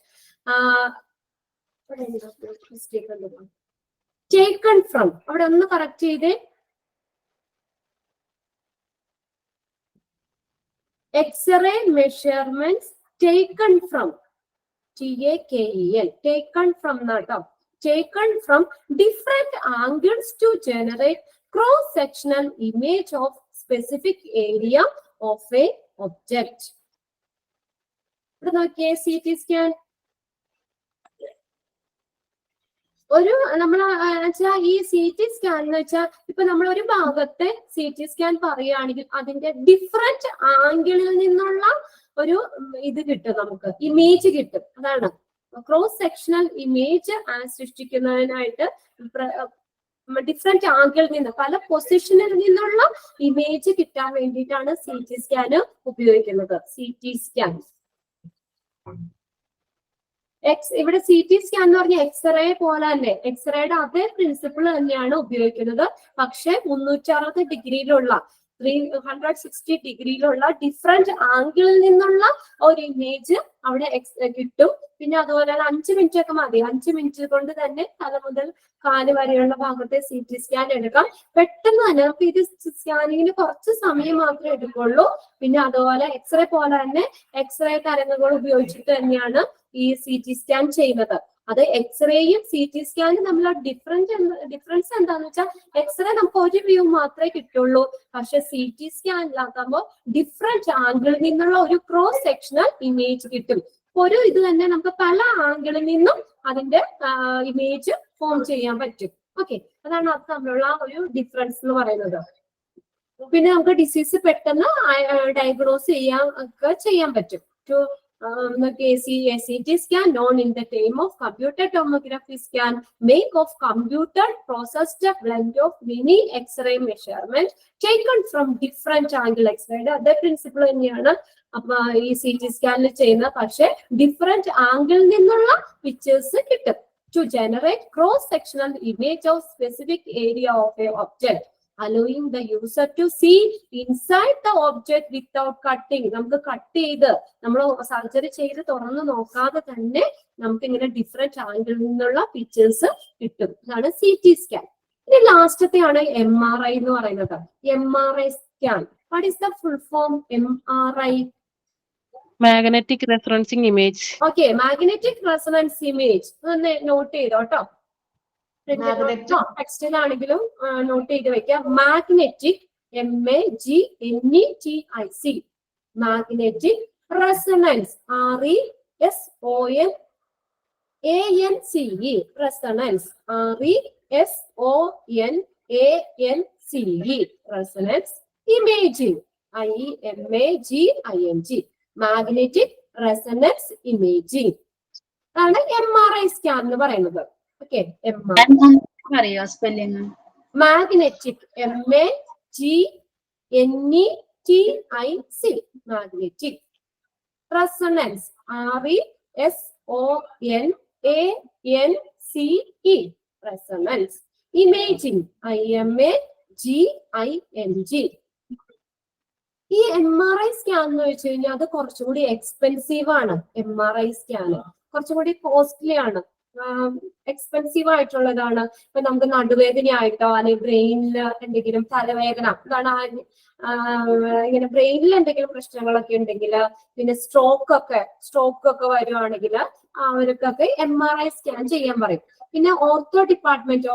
taken from. അവിടെ ഒന്ന് കറക്റ്റ് ചെയ്തേ. X-ray measurements taken from TAKEN taken from nato taken from different angles to generate cross-sectional image of specific area of a object. CT scan ഒരു നമ്മള് ഈ CT scan എന്ന് വെച്ചാൽ ഇപ്പൊ നമ്മൾ ഒരു ഭാഗത്തെ CT സ്കാൻ പറയുകയാണെങ്കിൽ അതിന്റെ ഡിഫറെന്റ് ആംഗിളിൽ നിന്നുള്ള ഒരു ഇത് കിട്ടും, നമുക്ക് ഇമേജ് കിട്ടും. അതാണ് ക്രോസ് സെക്ഷണൽ ഇമേജ് സൃഷ്ടിക്കുന്നതിനായിട്ട് ഡിഫറെന്റ് ആംഗിളിൽ നിന്ന് പല പൊസിഷനിൽ നിന്നുള്ള ഇമേജ് കിട്ടാൻ വേണ്ടിയിട്ടാണ് CT സ്കാൻ ഉപയോഗിക്കുന്നത്. CT സ്കാൻ ഇവിടെ CT സ്കാൻ എന്ന് പറഞ്ഞാൽ എക്സ്റേ പോലെ തന്നെ എക്സ്റേയുടെ അതേ പ്രിൻസിപ്പിൾ തന്നെയാണ് ഉപയോഗിക്കുന്നത്. പക്ഷെ 360 ഡിഗ്രിയിലുള്ള 360 ഡിഗ്രിയിലുള്ള ഡിഫറെന്റ് ആംഗിളിൽ നിന്നുള്ള ഒരു ഇമേജ് അവിടെ കിട്ടും. പിന്നെ അതുപോലെ 5 മിനിറ്റ് ഒക്കെ മതി. 5 മിനിറ്റ് കൊണ്ട് തന്നെ തല മുതൽ കാല് വരെയുള്ള ഭാഗത്തെ CT സ്കാൻ എടുക്കാം. പെട്ടെന്ന് തന്നെ നമുക്ക് ഇത് സ്കാനിങ്ങിന് കുറച്ച് സമയം മാത്രമേ എടുക്കുള്ളൂ. പിന്നെ അതുപോലെ എക്സ്റേ പോലെ തന്നെ എക്സ്റേ തരംഗങ്ങൾ ഉപയോഗിച്ചിട്ട് തന്നെയാണ് ഈ CT സ്കാൻ ചെയ്യുന്നത്. അത് എക്സ്റേയും CT സ്കാനും തമ്മിലുള്ള ഡിഫറൻസ് എന്താന്ന് വെച്ചാൽ എക്സ്റേ നമുക്ക് ഒരു വ്യൂ മാത്രമേ കിട്ടുള്ളൂ. പക്ഷെ CT സ്കാനിലാക്കുമ്പോൾ ഡിഫറെന്റ് ആംഗിളിൽ നിന്നുള്ള ഒരു ക്രോസ് സെക്ഷണൽ ഇമേജ് കിട്ടും. ഒരു ഇത് തന്നെ നമുക്ക് പല ആംഗിളിൽ നിന്നും അതിന്റെ ഇമേജ് ഫോം ചെയ്യാൻ പറ്റും. ഓക്കെ, അതാണ് അത് തമ്മിലുള്ള ഒരു ഡിഫറൻസ് എന്ന് പറയുന്നത്. പിന്നെ നമുക്ക് ഡിസീസ് പെട്ടെന്ന് ഡയഗ്നോസ് ചെയ്യാൻ പറ്റും. CT scan known in the name of computer tomography scan make of computer processed blend of mini X-ray measurement taken from different angle. X-ray അതേ പ്രിൻസിപ്പിൾ തന്നെയാണ് അപ്പൊ ഈ CT സ്കാനിൽ ചെയ്യുന്നത്. പക്ഷെ ഡിഫറെന്റ് ആംഗിളിൽ നിന്നുള്ള പിക്ചേഴ്സ് കിട്ടും. To generate cross-sectional image of specific area of a object, allowing the user to see inside the object without cutting. നമുക്ക് കട്ട് ചെയ്ത് നമ്മൾ സർജറി ചെയ്ത് തുറന്ന് നോക്കാതെ തന്നെ നമുക്ക് ഇങ്ങനെ ഡിഫറെന്റ് ആംഗിളിൽ നിന്നുള്ള പിക്ചേഴ്സ് കിട്ടും. അതാണ് CT സ്കാൻ. ഇനി ലാസ്റ്റത്തെയാണ് MRI എന്ന് പറയുന്നത്. MRI scan. What is the full form? MRI Magnetic referencing image. Okay, magnetic resonance image. ഒന്ന് നോട്ട് ചെയ്തോ കേട്ടോ. ടെക്സ്റ്റിലാണെങ്കിലും നോട്ട് ചെയ്ത് വെക്കാം. Magnetic MAGNETIC magnetic resonance RESONANCE resonance RESONANCE resonance imaging IMAGING magnetic resonance imaging ആണ് MRI scan എന്ന് പറയുന്നത്. Okay, അറിയോ spelling? Magnetic MAGNETIC magnetic resonance RESONANCE resonance imaging IMAGING. ഈ MRI സ്കാൻ എന്ന് വെച്ച് കഴിഞ്ഞാൽ അത് കുറച്ചുകൂടി എക്സ്പെൻസീവ് ആണ്. MRI സ്കാൻ കുറച്ചുകൂടി കോസ്റ്റ്ലി ആണ്, എക്സ്പെൻസീവ് ആയിട്ടുള്ളതാണ്. ഇപ്പൊ നമുക്ക് നടുവേദന ആയിട്ടോ അല്ലെങ്കിൽ ബ്രെയിനില് എന്തെങ്കിലും തലവേദന, ഇതാണ് ഇങ്ങനെ ബ്രെയിനിൽ എന്തെങ്കിലും പ്രശ്നങ്ങളൊക്കെ ഉണ്ടെങ്കിൽ, പിന്നെ സ്ട്രോക്ക് ഒക്കെ വരുവാണെങ്കിൽ അവർക്കൊക്കെ MRI സ്കാൻ ചെയ്യാൻ പറയും. പിന്നെ ഓർത്തോ ഡിപ്പാർട്ട്മെന്റിൽ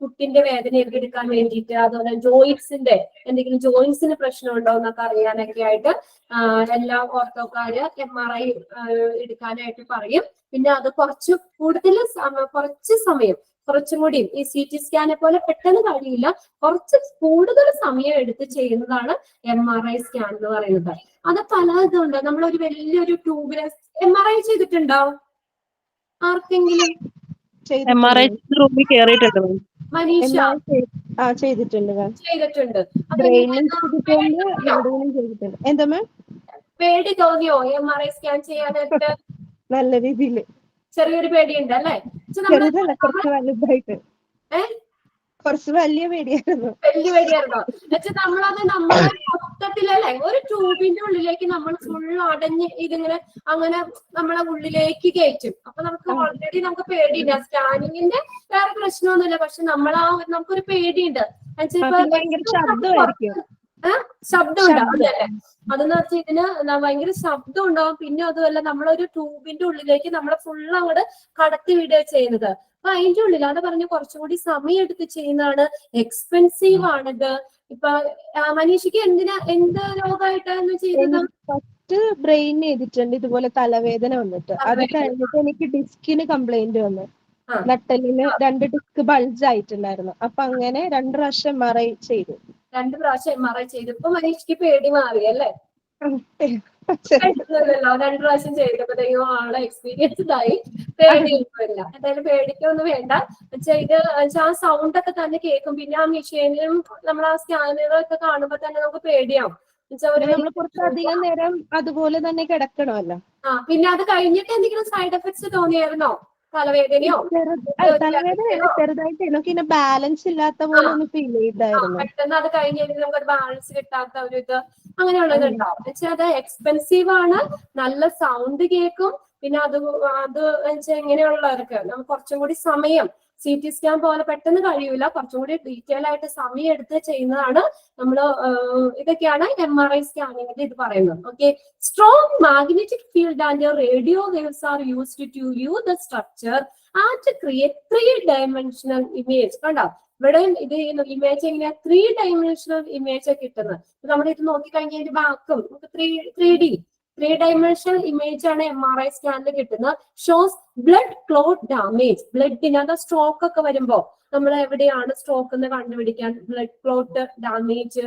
കുട്ടിന്റെ വേദനയൊക്കെ എടുക്കാൻ വേണ്ടിയിട്ട്, അതുപോലെ എന്തെങ്കിലും ജോയിന്റ്സിന് പ്രശ്നം ഉണ്ടോ എന്നൊക്കെ അറിയാനൊക്കെ ആയിട്ട് എല്ലാ ഓർത്തോക്കാര് MRI എടുക്കാനായിട്ട് പറയും. പിന്നെ അത് കുറച്ച് സമയം കുറച്ചും കൂടി ഈ CT സ്കാനെ പോലെ പെട്ടെന്ന് കഴിയില്ല, കുറച്ച് കൂടുതൽ സമയം എടുത്ത് ചെയ്യുന്നതാണ് MRI സ്കാൻ എന്ന് പറയുന്നത്. അത് പല ഇതുണ്ട്. നമ്മളൊരു വലിയൊരു ട്യൂബിലെ MRI ചെയ്തിട്ടുണ്ടോ ആർക്കെങ്കിലും? MRI റൂമിൽ കയറിയിട്ടുണ്ട് മാം. മനീഷ ചെയ്തിട്ടുണ്ട് മാം. ചെയ്തിട്ടുണ്ട്. ബ്രെയിനും ചെയ്തിട്ടുണ്ട്, ലിവറിനും ചെയ്തിട്ടുണ്ട്. എന്താ മാം? പേടി തോന്നിയോ MRI സ്കാൻ ചെയ്യാനായിട്ട്? നല്ല രീതിയിൽ. ചെറിയൊരു പേടിയുണ്ട് അല്ലേ? ചെറുതല്ല, കുറച്ച് വലുതായിട്ട്. കുറച്ച് വലിയ പേടിയായിരുന്നു. വലിയ പേടിയായിരുന്നോ? എന്നുവെച്ചാൽ നമ്മളത് നമ്മളെ മൊത്തത്തിലല്ലേ ഒരു ട്യൂബിന്റെ ഉള്ളിലേക്ക് നമ്മൾ ഫുൾ അടഞ്ഞ് ഇതിങ്ങനെ അങ്ങനെ നമ്മളെ ഉള്ളിലേക്ക് കയറ്റും. അപ്പൊ നമുക്ക് ഓൾറെഡി നമുക്ക് പേടിയില്ല. സ്കാനിങ്ങിന്റെ വേറെ പ്രശ്നമൊന്നുമില്ല, പക്ഷെ നമുക്കൊരു പേടിയുണ്ട്. ഭയങ്കര ശബ്ദമായിരിക്കും. ശബ്ദം ഉണ്ടാവും അല്ലേ? അതെന്ന് വെച്ചാൽ ഇതിന് ഭയങ്കര ശബ്ദം ഉണ്ടാവും. പിന്നെ അതുമല്ല നമ്മളൊരു ട്യൂബിന്റെ ഉള്ളിലേക്ക് നമ്മളെ ഫുൾ അങ്ങോട്ട് കടത്തി വിടുക ചെയ്യുന്നത്. അപ്പൊ അതിന്റെ ഉള്ളിൽ അത് പറഞ്ഞ് കുറച്ചും കൂടി സമയം എടുത്ത് ചെയ്യുന്നതാണ്, എക്സ്പെൻസീവ് ആണിത്. ഇപ്പൊ മനീഷയ്ക്ക് എന്ത് രോഗമായിട്ടാണ് ചെയ്തത്? ഫസ്റ്റ് ബ്രെയിൻ ചെയ്തിട്ടുണ്ട്, ഇതുപോലെ തലവേദന വന്നിട്ട്. അത് കഴിഞ്ഞിട്ട് എനിക്ക് ഡിസ്കിന് കംപ്ലൈന്റ് വന്നു. നട്ടലിന് 2 ഡിസ്ക് ബൾജ് ആയിട്ടുണ്ടായിരുന്നു. അപ്പൊ അങ്ങനെ 2 പ്രാവശ്യം MRI ചെയ്തു. 2 പ്രാവശ്യം MRI ചെയ്തപ്പോ മനീഷയ്ക്ക് പേടി മാറി അല്ലേ? 2 പ്രാവശ്യം ചെയ്തപ്പോഴത്തേക്കും ആളെ എക്സ്പീരിയൻസ്ഡ് ആയി, പേടിയൊന്നുമില്ല. എന്തായാലും പേടിക്കൊന്നും വേണ്ട. ഇത് ആ സൗണ്ട് ഒക്കെ തന്നെ കേൾക്കും. പിന്നെ ആ മെഷീനിലും നമ്മൾ ആ സ്കാനറൊക്കെ കാണുമ്പോ തന്നെ നമുക്ക് പേടിയാവും. നമ്മൾ കുറച്ചധികം നേരം അതുപോലെ തന്നെ കിടക്കണമല്ലോ. പിന്നെ അത് കഴിഞ്ഞിട്ട് എന്തെങ്കിലും സൈഡ് എഫക്ട്സ് തോന്നിയായിരുന്നോ? തലവേദനയോ? തലവേദന ചെറുതായിട്ട് എനിക്ക് പിന്നെ ബാലൻസ് ഇല്ലാത്ത പോലെ ഒന്ന് ഫീൽ ചെയ്തായിരുന്നു. പെട്ടെന്ന് അത് കഴിഞ്ഞിട്ട് നമുക്ക് ബാലൻസ് കിട്ടാത്ത ഒരു ഇത് അങ്ങനെയുള്ളത് ഉണ്ടാവും. വെച്ചാൽ അത് എക്സ്പെൻസീവ് ആണ്, നല്ല സൗണ്ട് കേൾക്കും. പിന്നെ അത് വെച്ചാൽ എങ്ങനെയുള്ളവർക്ക് നമുക്ക് കുറച്ചും കൂടി സമയം CT സ്കാൻ പോലെ പെട്ടെന്ന് കഴിയൂല, കുറച്ചും കൂടി ഡീറ്റെയിൽ ആയിട്ട് സമയം എടുത്ത് ചെയ്യുന്നതാണ് നമ്മള്. ഇതൊക്കെയാണ് MRI സ്കാനിങ്ങിന്റെ ഇത് പറയുന്നത്. Okay, strong magnetic field and radio waves are used to view the structure and create 3-dimensional image. കണ്ടോ ഇവിടെ ഇത് ഇമേജ് എങ്ങനെയാ 3-dimensional ഇമേജ് കിട്ടുന്നത്. നമ്മൾ ഇത് നോക്കിക്കഴിഞ്ഞാൽ ഇതിന്റെ ബാക്കും നമുക്ക് 3-dimensional ഇമേജ് ആണ് MRI സ്കാനിൽ കിട്ടുന്നത്. Shows blood clot damage. ബ്ലഡിനകത്ത് സ്ട്രോക്ക് ഒക്കെ വരുമ്പോ നമ്മൾ എവിടെയാണ് സ്ട്രോക്ക് എന്ന് കണ്ടുപിടിക്കാൻ blood clot damage.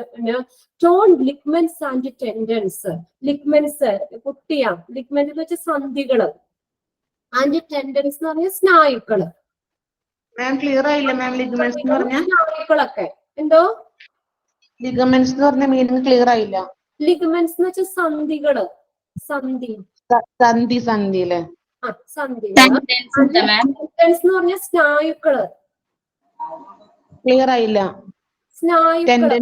Torn ligaments and tendons. Ligaments കുട്ടിയാ, ലിഗ്മെന്റ് എന്ന് വെച്ചാൽ സന്ധികള്, ആൻഡ് ടെൻഡൻസ് എന്ന് പറഞ്ഞാൽ സ്നായുക്കള്. ക്ലിയർ ആയില്ല മാം. ലിഗമെന്റ്സ് എന്ന് പറഞ്ഞാൽ സ്നായുക്കളൊക്കെ എന്തോ? ലിഗമെന്റ്സ് എന്ന് പറഞ്ഞ മീനിങ് ക്ലിയർ ആയില്ല. ലിഗ്മെന്റ്സ് എന്ന് വെച്ചാൽ സന്ധികള്, സന്ധി സന്ധിയിലെ സന്ധി എന്ന് പറഞ്ഞ സ്നായുക്കള്. ക്ലിയർ ആയില്ല. സ്നായുക്കള്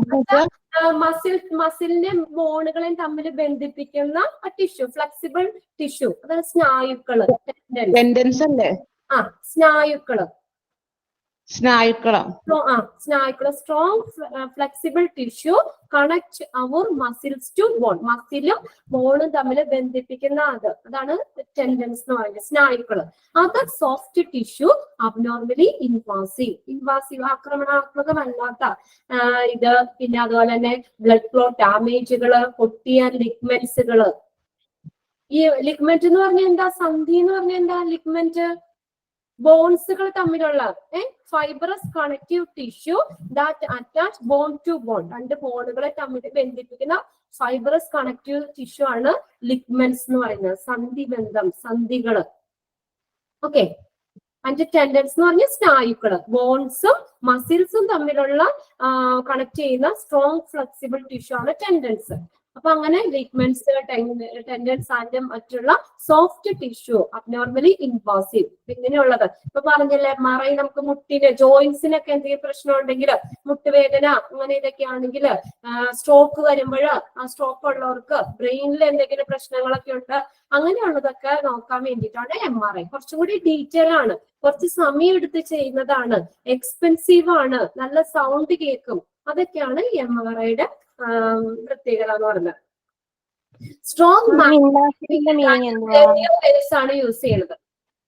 മസിലിന്റെ ബോണുകളെയും തമ്മിൽ ബന്ധിപ്പിക്കുന്ന ടിഷ്യൂ, ഫ്ലെക്സിബിൾ ടിഷ്യൂ, അതാണ് സ്നായുക്കള്. ടെൻഡൻസ് അല്ലേ? സ്നായുക്കള്. സ്നായുക്കളോ? സ്നായുക്കള്. Strong flexible tissue connect our muscles to bone. മസിലും ബോണും തമ്മിൽ ബന്ധിപ്പിക്കുന്ന അതാണ് ടെൻഡൻസ് എന്ന് പറയുന്നത്, സ്നായുക്കള്. Other soft tissue abnormally invasive ആക്രമണാത്മകമല്ലാത്ത ഇത്. പിന്നെ അതുപോലെ തന്നെ ബ്ലഡ് ക്ലോട്ട് ഡാമേജുകള്, പൊട്ടിയ ലിഗ്മെന്റ്സുകള്. ഈ ലിഗ്മെന്റ് എന്ന് പറഞ്ഞാൽ എന്താ? സന്ധി എന്ന് പറഞ്ഞാൽ എന്താ? ലിഗ്മെന്റ് ബോൺസുകൾ തമ്മിലുള്ള fibrous connective tissue that attach bone to bone. 2 ബോണുകളെ തമ്മിൽ ബന്ധിപ്പിക്കുന്ന ഫൈബറസ് കണക്റ്റീവ് ടിഷ്യൂ ആണ് ലിഗ്മെന്റ്സ് എന്ന് പറയുന്നത്. സന്ധി ബന്ധം, സന്ധികള്. ഓക്കെ, ആൻഡ് ടെൻഡൻസ് എന്ന് പറഞ്ഞ സ്നായുക്കള്. ബോൺസും മസിൽസും തമ്മിലുള്ള കണക്ട് ചെയ്യുന്ന സ്ട്രോങ് ഫ്ലെക്സിബിൾ ടിഷ്യൂ ആണ് ടെൻഡൻസ്. അപ്പൊ അങ്ങനെ ലിഗ്മെന്റ്സ്, ടെൻഡൻസ് ആൻഡ് മറ്റുള്ള സോഫ്റ്റ് ടിഷ്യൂ അബ്നോർമലി ഇൻവാസീവ്. ഇങ്ങനെയുള്ളത് ഇപ്പൊ പറഞ്ഞില്ലേ, MRI നമുക്ക് മുട്ടിന് ജോയിന്റ്സിനൊക്കെ എന്തെങ്കിലും പ്രശ്നം ഉണ്ടെങ്കിൽ, മുട്ടുവേദന അങ്ങനെ ഇതൊക്കെ ആണെങ്കിൽ, സ്ട്രോക്ക് വരുമ്പോൾ ആ സ്ട്രോക്ക് ഉള്ളവർക്ക് ബ്രെയിനിൽ എന്തെങ്കിലും പ്രശ്നങ്ങളൊക്കെ ഉണ്ട്, അങ്ങനെയുള്ളതൊക്കെ നോക്കാൻ വേണ്ടിയിട്ടാണ് MRI. കുറച്ചും കൂടി ഡീറ്റെയിൽ ആണ്, കുറച്ച് സമയം എടുത്ത് ചെയ്യുന്നതാണ്, എക്സ്പെൻസീവ് ആണ്, നല്ല സൗണ്ട് കേൾക്കും. അതൊക്കെയാണ് MRIയുടെ പ്രത്യേകത എന്ന് പറഞ്ഞത്. സ്ട്രോങ് ആണ് യൂസ് ചെയ്യുന്നത്.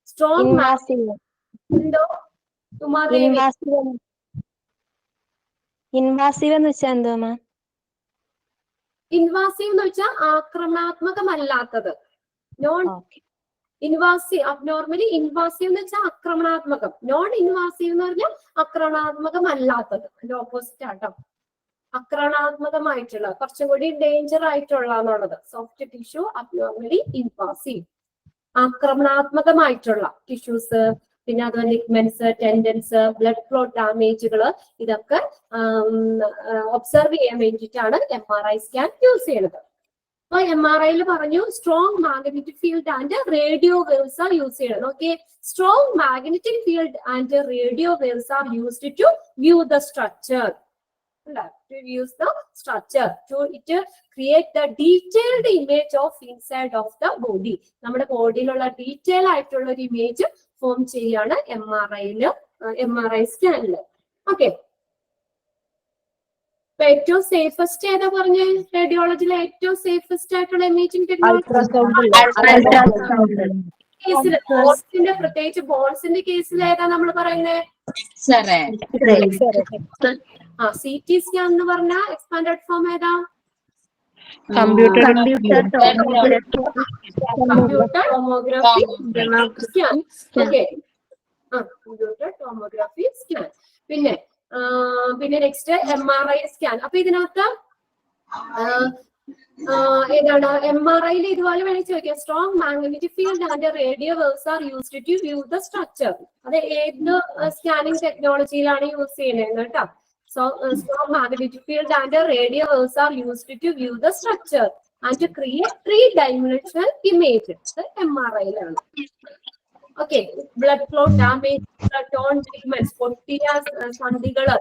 സ്ട്രോങ് എന്തോ ഇൻവാസീവ് എന്ന് വെച്ചാൽ എന്തോ? ഇൻവാസീവ് എന്ന് വെച്ചാൽ ആക്രമണാത്മകമല്ലാത്തത്. നോൺ ഇൻവാസീവ്, അബ്നോർമലി ഇൻവാസീവ് എന്ന് വെച്ചാൽ ആക്രമണാത്മകം. നോൺ ഇൻവാസീവ് എന്ന് പറഞ്ഞാൽ ആക്രമണാത്മകമല്ലാത്തത്, അതിന്റെ ഓപ്പോസിറ്റ് ആട്ടോ. ആക്രമണാത്മകമായിട്ടുള്ള, കുറച്ചും കൂടി ഡേഞ്ചർ ആയിട്ടുള്ള എന്നുള്ളത്. Soft tissue abnormally invasive. ആക്രമണാത്മകമായിട്ടുള്ള ടിഷ്യൂസ്, പിന്നെ അതുപോലെ ലിഗ്മെന്റ്സ്, ടെൻഡൻസ്, ബ്ലഡ് ഫ്ലോ ഡാമേജുകൾ, ഇതൊക്കെ ഒബ്സർവ് ചെയ്യാൻ വേണ്ടിയിട്ടാണ് MRI സ്കാൻ യൂസ് ചെയ്യുന്നത്. അപ്പൊ MRI പറഞ്ഞു strong magnetic field and radio waves are use ചെയ്യണം. Okay, strong magnetic field and radio waves are used to view the structure. To use the structure to create the detailed image of inside of the body. നമ്മുടെ ബോഡിയിലുള്ള detail ആയിട്ടുള്ള ഒരു image form ചെയ്യാണ് MRI സ്കാനില്. Okay, ഏറ്റവും safest ഏതാ പറഞ്ഞേ? റേഡിയോളജിയിലെ ഏറ്റവും safest ആയിട്ടുള്ള imaging technology കേസിൽ, ബോൺസിന്റെ, പ്രത്യേകിച്ച് ബോൺസിന്റെ കേസിൽ ഏതാ നമ്മൾ പറയുന്നത്? CT സ്കാൻ എന്ന് പറഞ്ഞ എക്സ്പാൻഡഡ് ഫോം ഏതാ? Computer tomography scan. Okay, computer tomography scan. പിന്നെ നെക്സ്റ്റ് MRI സ്കാൻ. അപ്പൊ ഇതിനകത്ത് ഏതാണ് MRI-യിൽ ഇതുപോലെ വേണമെങ്കിൽ ചോദിക്കാം. Strong magnetic field and radio waves are used to view the structure. അത് ഏത് സ്കാനിങ് ടെക്നോളജിയിലാണ് യൂസ് ചെയ്യുന്നത് കേട്ടോ. So, strong magnetic field and radio waves are used to view the structure and to create three-dimensional image. MRI. Okay, blood flow damage, torn ligaments, പൊട്ടിയ സന്ധികള്,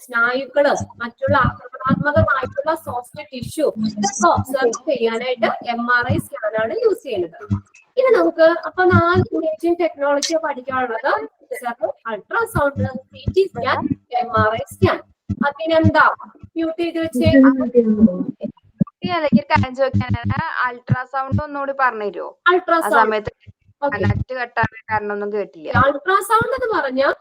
സ്നായുക്കള്, മറ്റുള്ള ആക്രമണാത്മകമായിട്ടുള്ള soft tissue ഇതൊക്കെ observe ചെയ്യാനായിട്ട് MRI scan ആണ് use ചെയ്യുന്നത്. ഇനി നമുക്ക് അപ്പൊ 4 imaging technology പഠിക്കാനുള്ളത് ultrasound, CT scan, MRI scan. അതിനെന്താ മ്യൂട്ട് ചെയ്ത് വെച്ചേ? കാര്യം ചോദിക്കാനാണ്, അൾട്രാസൗണ്ട് ഒന്നുകൂടി പറഞ്ഞുതരുമോ? അൾട്രാസൗണ്ട് കാരണമൊന്നും കേട്ടില്ല. അൾട്രാസൗണ്ട് എന്ന് പറഞ്ഞാൽ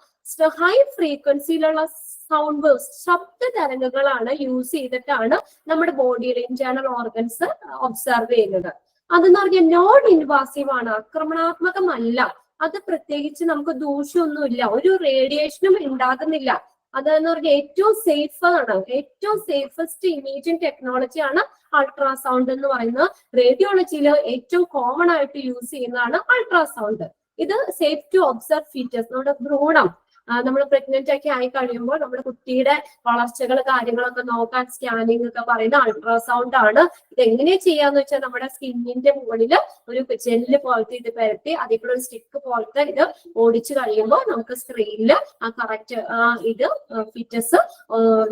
ഹൈ ഫ്രീക്വൻസിയിലുള്ള സൗണ്ട് വേവ്സ്, ശബ്ദ തരംഗങ്ങളാണ് യൂസ് ചെയ്തിട്ടാണ് നമ്മുടെ ബോഡിയിലെ ഇന്റേണൽ ഓർഗൻസ് ഒബ്സർവ് ചെയ്യുന്നത്. അതെന്ന് പറഞ്ഞാൽ നോൺ ഇൻവാസീവ് ആണ്, ആക്രമണാത്മകമല്ല. അത് പ്രത്യേകിച്ച് നമുക്ക് ദൂഷ്യമൊന്നുമില്ല, ഒരു റേഡിയേഷനും ഉണ്ടാകുന്നില്ല. അതെന്ന് പറഞ്ഞാൽ ഏറ്റവും സേഫ് ആണ്, ഏറ്റവും സേഫസ്റ്റ് ഇമേജിംഗ് ടെക്നോളജിയാണ് അൾട്രാസൗണ്ട് എന്ന് പറയുന്നത്. റേഡിയോളജിയിൽ ഏറ്റവും കോമൺ ആയിട്ട് യൂസ് ചെയ്യുന്നതാണ് അൾട്രാസൗണ്ട്. ഇത് സേഫ് ടു ഒബ്സർവ് ഫീച്ചേഴ്സ്. നമ്മുടെ ഭ്രൂണം നമ്മൾ പ്രഗ്നന്റ് ഒക്കെ ആയി കഴിയുമ്പോൾ നമ്മുടെ കുട്ടിയുടെ വളർച്ചകൾ കാര്യങ്ങളൊക്കെ നോക്കാൻ സ്കാനിങ് ഒക്കെ പറയുന്ന അൾട്രാസൗണ്ട് ആണ്. ഇത് എങ്ങനെയാ ചെയ്യാന്ന് വെച്ചാൽ നമ്മുടെ സ്കിന്നിന്റെ മുകളിൽ ഒരു ജെല്ല് പോലത്തെ ഇത് പരത്തി അതിൽ കൂടെ ഒരു സ്റ്റിക്ക് പോലത്തെ ഇത് ഓടിച്ചു കഴിയുമ്പോൾ നമുക്ക് സ്ക്രീനിൽ ആ കറക്റ്റ് ഇത് ഫീച്ചേഴ്സ്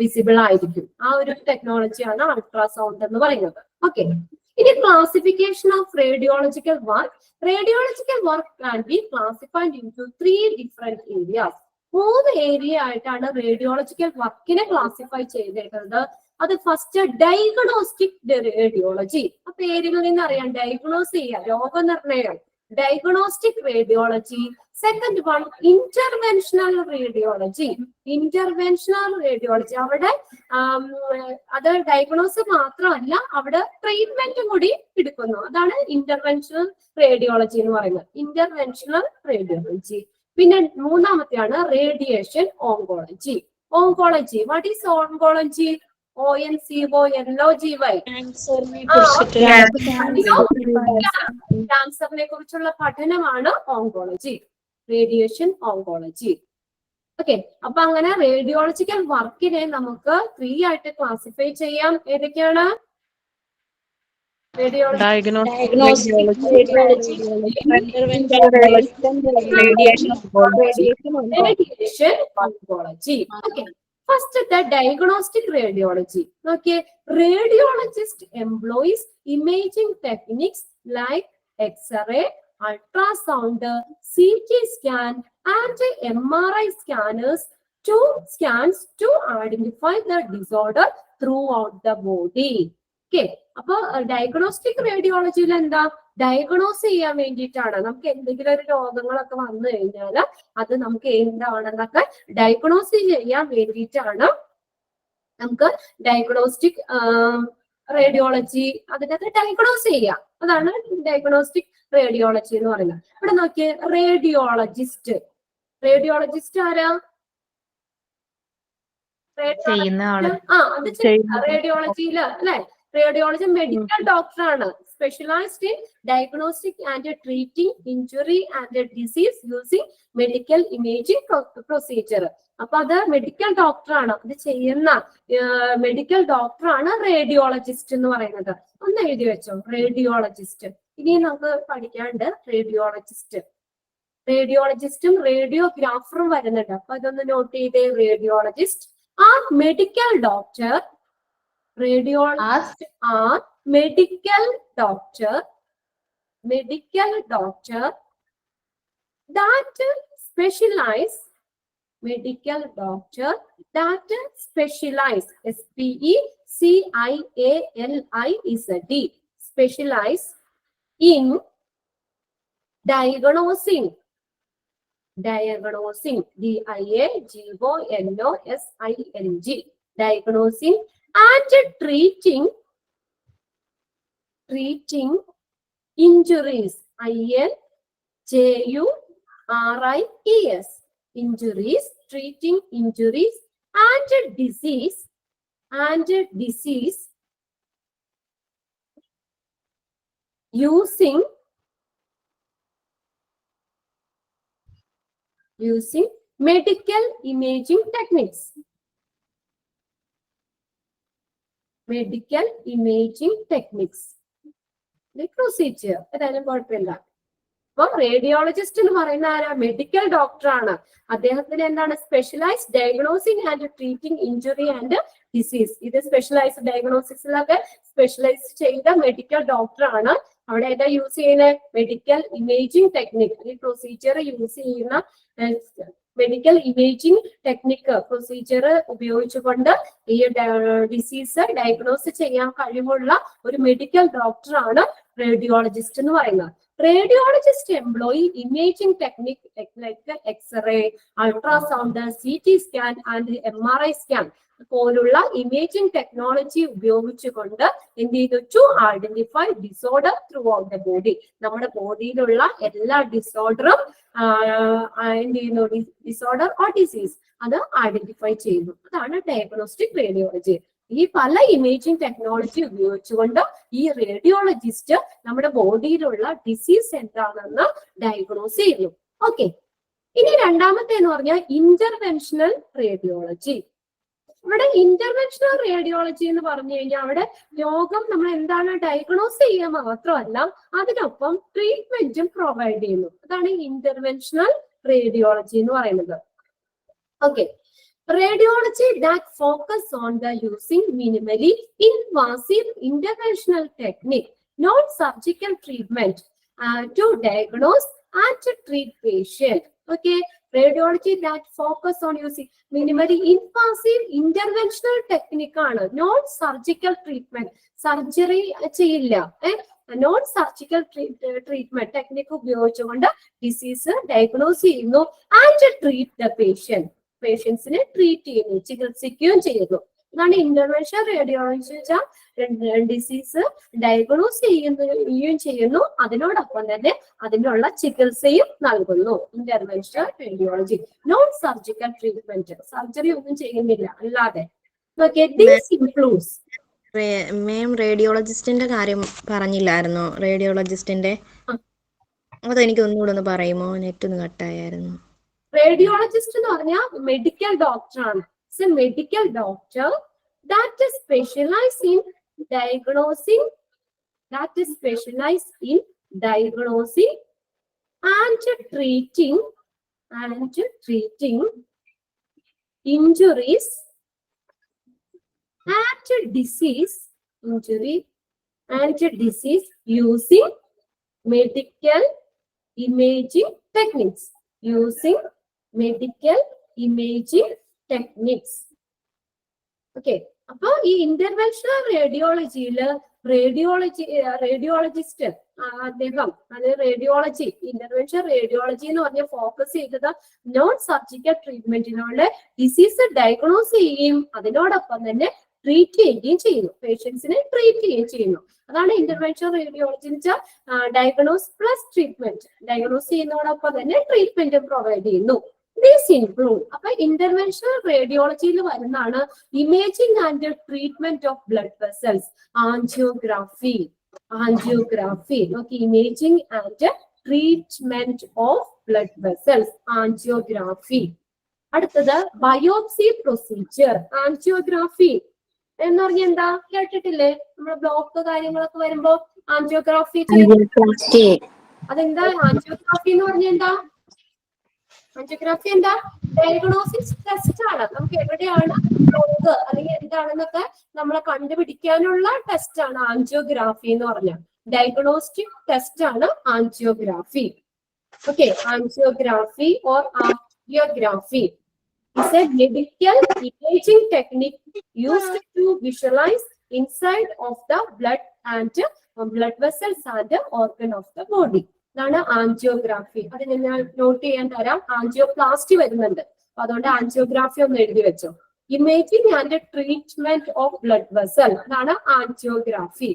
വിസിബിൾ ആയിരിക്കും. ആ ഒരു ടെക്നോളജിയാണ് അൾട്രാസൗണ്ട് എന്ന് പറയുന്നത്. ഓക്കെ, ഇനി classification of radiological work. Radiological work can be classified into 3 different areas. 3 area ആയിട്ടാണ് റേഡിയോളജിക്കൽ വർക്കിനെ ക്ലാസിഫൈ ചെയ്തേക്കുന്നത്. അത് ഫസ്റ്റ് ഡയഗ്നോസ്റ്റിക് റേഡിയോളജി. ആ പേരിൽ നിന്ന് അറിയാം, ഡയഗ്നോസ് ചെയ്യുക, രോഗനിർണയം, diagnostic radiology. Second one interventional radiology. Interventional radiology അവിടെ അത് ഡയഗ്നോസ് മാത്രമല്ല, അവിടെ ട്രീറ്റ്മെന്റും കൂടി എടുക്കുന്നു. അതാണ് ഇന്റർവെൻഷണൽ റേഡിയോളജി എന്ന് പറയുന്നത്. Interventional radiology. പിന്നെ മൂന്നാമത്തെയാണ് radiation oncology. Oncology, what is oncology? ONCOLOGY. ക്യാൻസറിനെ കുറിച്ചുള്ള പഠനമാണ് ഓങ്കോളജി, റേഡിയേഷൻ ഓങ്കോളജി. ഓക്കെ, അപ്പൊ അങ്ങനെ റേഡിയോളജിക്കൽ വർക്കിനെ നമുക്ക് 3 ആയിട്ട് ക്ലാസിഫൈ ചെയ്യാം. ഏതൊക്കെയാണ്? Radiation oncology. Okay, first the diagnostic radiology. Okay, radiologist employs imaging techniques like X-ray, ultrasound, CT scan and MRI scans to identify the disorder throughout the body. Okay, അപ്പൊ diagnostic റേഡിയോളജിയിൽ എന്താ? Diagnose ചെയ്യാൻ വേണ്ടിയിട്ടാണ്. നമുക്ക് എന്തെങ്കിലും ഒരു രോഗങ്ങളൊക്കെ വന്നു കഴിഞ്ഞാൽ അത് നമുക്ക് എന്താണെന്നൊക്കെ ഡയഗ്നോസ് ചെയ്യാൻ വേണ്ടിയിട്ടാണ് നമുക്ക് ഡയഗ്നോസ്റ്റിക് റേഡിയോളജി അതിനകത്ത് ഡയഗ്നോസ് ചെയ്യാം. അതാണ് ഡയഗ്നോസ്റ്റിക് റേഡിയോളജി എന്ന് പറയുന്നത്. ഇവിടെ നോക്കിയേ, റേഡിയോളജിസ്റ്റ്. റേഡിയോളജിസ്റ്റ് ആരാ? ചെയ്യുന്ന ആള്. അത് റേഡിയോളജിയില് അല്ലെ? റേഡിയോളജി മെഡിക്കൽ ഡോക്ടറാണ്. Specialised in diagnostic and treating injury and disease using medical imaging procedure. അപ്പൊ അത് മെഡിക്കൽ ഡോക്ടറാണ്. അത് ചെയ്യുന്ന മെഡിക്കൽ ഡോക്ടറാണ് റേഡിയോളജിസ്റ്റ് എന്ന് പറയുന്നത്. ഒന്ന് എഴുതി വെച്ചോ, റേഡിയോളജിസ്റ്റ്. ഇനി നമുക്ക് പഠിക്കാണ്ട് റേഡിയോളജിസ്റ്റ്. റേഡിയോളജിസ്റ്റും റേഡിയോഗ്രാഫറും വരുന്നുണ്ട്. അപ്പൊ ഇതൊന്ന് നോട്ട് ചെയ്തേ. Radiologist are medical doctor. Radiologists are medical doctor that specialize SPECIALIZD specialize in diagnosing DIAGONOSING diagnosing and treating injuries INJURIES injuries, treating injuries and disease using medical imaging techniques. Medical imaging techniques procedure ഏതായാലും കുഴപ്പമില്ല. അപ്പൊ radiologist എന്ന് പറയുന്ന ആരാ? Medical ഡോക്ടറാണ്. അദ്ദേഹത്തിന് എന്താണ്? Specialised diagnosing and treating injury and disease. ഇത് സ്പെഷ്യലൈസ്ഡ് ഡയഗ്നോസിസിലൊക്കെ സ്പെഷ്യലൈസ് ചെയ്ത മെഡിക്കൽ ഡോക്ടറാണ്. അവിടെ ഏതാ യൂസ് ചെയ്യുന്നത്? Medical imaging technique. ഈ പ്രൊസീജിയർ യൂസ് ചെയ്യുന്ന മെഡിക്കൽ ഇമേജിംഗ് ടെക്നിക്ക് പ്രൊസീജിയർ ഉപയോഗിച്ചുകൊണ്ട് ഈ ഡിസീസ് ഡയഗ്നോസ് ചെയ്യാൻ കഴിവുള്ള ഒരു മെഡിക്കൽ ഡോക്ടറാണ് റേഡിയോളജിസ്റ്റ് എന്ന് പറയുന്നത്. Radiologist employ imaging technique like x-ray, ultrasound, CT scan and MRI scan പോലുള്ള ഇമേജിംഗ് ടെക്നോളജി ഉപയോഗിച്ചുകൊണ്ട് എന്ത് ചെയ്തു? To identify disorder throughout the body. നമ്മുടെ ബോഡിയിലുള്ള എല്ലാ ഡിസോർഡറും എന്ത് ചെയ്യുന്നു? ഡിസോർഡർ ഓർ ഡിസീസ് അത് ഐഡന്റിഫൈ ചെയ്യുന്നു. അതാണ് ഡയഗ്നോസ്റ്റിക് റേഡിയോളജി. ഈ പല ഇമേജിംഗ് ടെക്നോളജി ഉപയോഗിച്ചുകൊണ്ട് ഈ റേഡിയോളജിസ്റ്റ് നമ്മുടെ ബോഡിയിലുള്ള ഡിസീസ് എന്താണെന്ന് ഡയഗ്നോസ് ചെയ്യുന്നു. ഓക്കെ, ഇനി രണ്ടാമത്തെ എന്ന് പറഞ്ഞാൽ ഇന്റർവെൻഷണൽ റേഡിയോളജി. ഇവിടെ ഇന്റർവെൻഷണൽ റേഡിയോളജി എന്ന് പറഞ്ഞു കഴിഞ്ഞാൽ അവിടെ രോഗം നമ്മൾ എന്താണ് ഡയഗ്നോസ് ചെയ്യുക മാത്രമല്ല അതിനൊപ്പം ട്രീറ്റ്മെന്റും പ്രൊവൈഡ് ചെയ്യുന്നു. അതാണ് ഇന്റർവെൻഷണൽ റേഡിയോളജി എന്ന് പറയുന്നത്. Okay, radiology that focus on the using minimally invasive interventional technique, non-surgical treatment to diagnose and to treat patient. Okay, radiology that focus on using minimally invasive interventional technique ആണ്. non-surgical treatment, surgery ചെയ്യില്ല. Non surgical treatment technique ഉപയോഗിച്ചുകൊണ്ട് disease diagnose ചെയ്യുന്നു and treat the patient. പേഷ്യൻസിനെ treat ചെയ്യുന്നു, ചികിത്സിക്കുകയും ചെയ്യുന്നു. അതാണ് intervention radiology വെച്ചാൽ ഡിസീസ് ഡയഗ്നോസ് ചെയ്യുകയും ചെയ്യുന്നു, അതിനോടൊപ്പം തന്നെ അതിനുള്ള ചികിത്സയും നൽകുന്നു. Intervention radiology non surgical treatment, surgery ഒന്നും ചെയ്യുന്നില്ല അല്ലാതെ. മാം റേഡിയോളജിസ്റ്റിന്റെ കാര്യം പറഞ്ഞില്ലായിരുന്നോ? റേഡിയോളജിസ്റ്റിന്റെ അതെനിക്ക് ഒന്നുകൂടെ ഒന്ന് പറയുമോ? നെറ്റ് ഒന്ന് കട്ടായിരുന്നു. റേഡിയോളജിസ്റ്റ് എന്ന് പറഞ്ഞാൽ മെഡിക്കൽ ഡോക്ടറാണ്. Medical doctor that is specialized in diagnosing and treating injuries and disease using medical imaging techniques. Okay, അപ്പൊ ഈ ഇന്റർവെൻഷണൽ റേഡിയോളജിയില് റേഡിയോളജിസ്റ്റ് അദ്ദേഹം അത് റേഡിയോളജി ഇന്റർവെൻഷൻ റേഡിയോളജി എന്ന് പറഞ്ഞ ഫോക്കസ് ചെയ്തത് നോൺ സർജിക്കൽ ട്രീറ്റ്മെന്റിനോട് ഡിസീസ് ഡയഗ്നോസ് ചെയ്യുകയും അതിനോടൊപ്പം തന്നെ ട്രീറ്റ് ചെയ്യുകയും ചെയ്യുന്നു. പേഷ്യൻസിനെ ട്രീറ്റ് ചെയ്യുകയും ചെയ്യുന്നു. അതാണ് ഇന്റർവെൻഷൻ റേഡിയോളജി എന്ന് വെച്ചാൽ ഡയഗ്നോസ് പ്ലസ് ട്രീറ്റ്മെന്റ്. ഡയഗ്നോസ് ചെയ്യുന്നതോടൊപ്പം തന്നെ ട്രീറ്റ്മെന്റ് പ്രൊവൈഡ് ചെയ്യുന്നു. These include, അപ്പൊ ഇന്റർവെൻഷണൽ റേഡിയോളജിയിൽ വരുന്നതാണ് imaging and treatment of blood vessels, angiography. നോക്കി, imaging and treatment of blood vessels, angiography. അടുത്തത് ബയോപ്സി പ്രൊസീജിയർ. ആൻജിയോഗ്രാഫി എന്ന് പറഞ്ഞാൽ എന്താ, കേട്ടിട്ടില്ലേ? നമ്മുടെ ബ്ലോക്ക് കാര്യങ്ങളൊക്കെ വരുമ്പോ ആൻജിയോഗ്രാഫി അതെന്താ? ആൻജിയോഗ്രാഫി എന്ന് പറഞ്ഞാൽ എന്താ? ആൻജിയോഗ്രാഫി എന്താ? ഡയഗ്നോസിസ് ടെസ്റ്റ് ആണ്. നമുക്ക് എവിടെയാണ് ബ്ലോക്ക് അല്ലെങ്കിൽ എന്താണെന്നൊക്കെ നമ്മളെ കണ്ടുപിടിക്കാനുള്ള ടെസ്റ്റ് ആണ് ആൻജിയോഗ്രാഫി എന്ന് പറഞ്ഞാൽ. ഡയഗ്നോസ്റ്റിക് ടെസ്റ്റ് ആണ് angiography. Okay, angiography or angiography is a medical imaging technique used to visualize inside of the blood and blood vessels and organ of the body. ഇതാണ് ആൻജിയോഗ്രാഫി. അത് ഞാൻ നോട്ട് ചെയ്യാൻ തരാം. Angioplasty വരുന്നുണ്ട്, അതുകൊണ്ട് ആൻജിയോഗ്രാഫി ഒന്ന് എഴുതി വെച്ചോ. Imaging and treatment of blood vessel, അതാണ് angiography.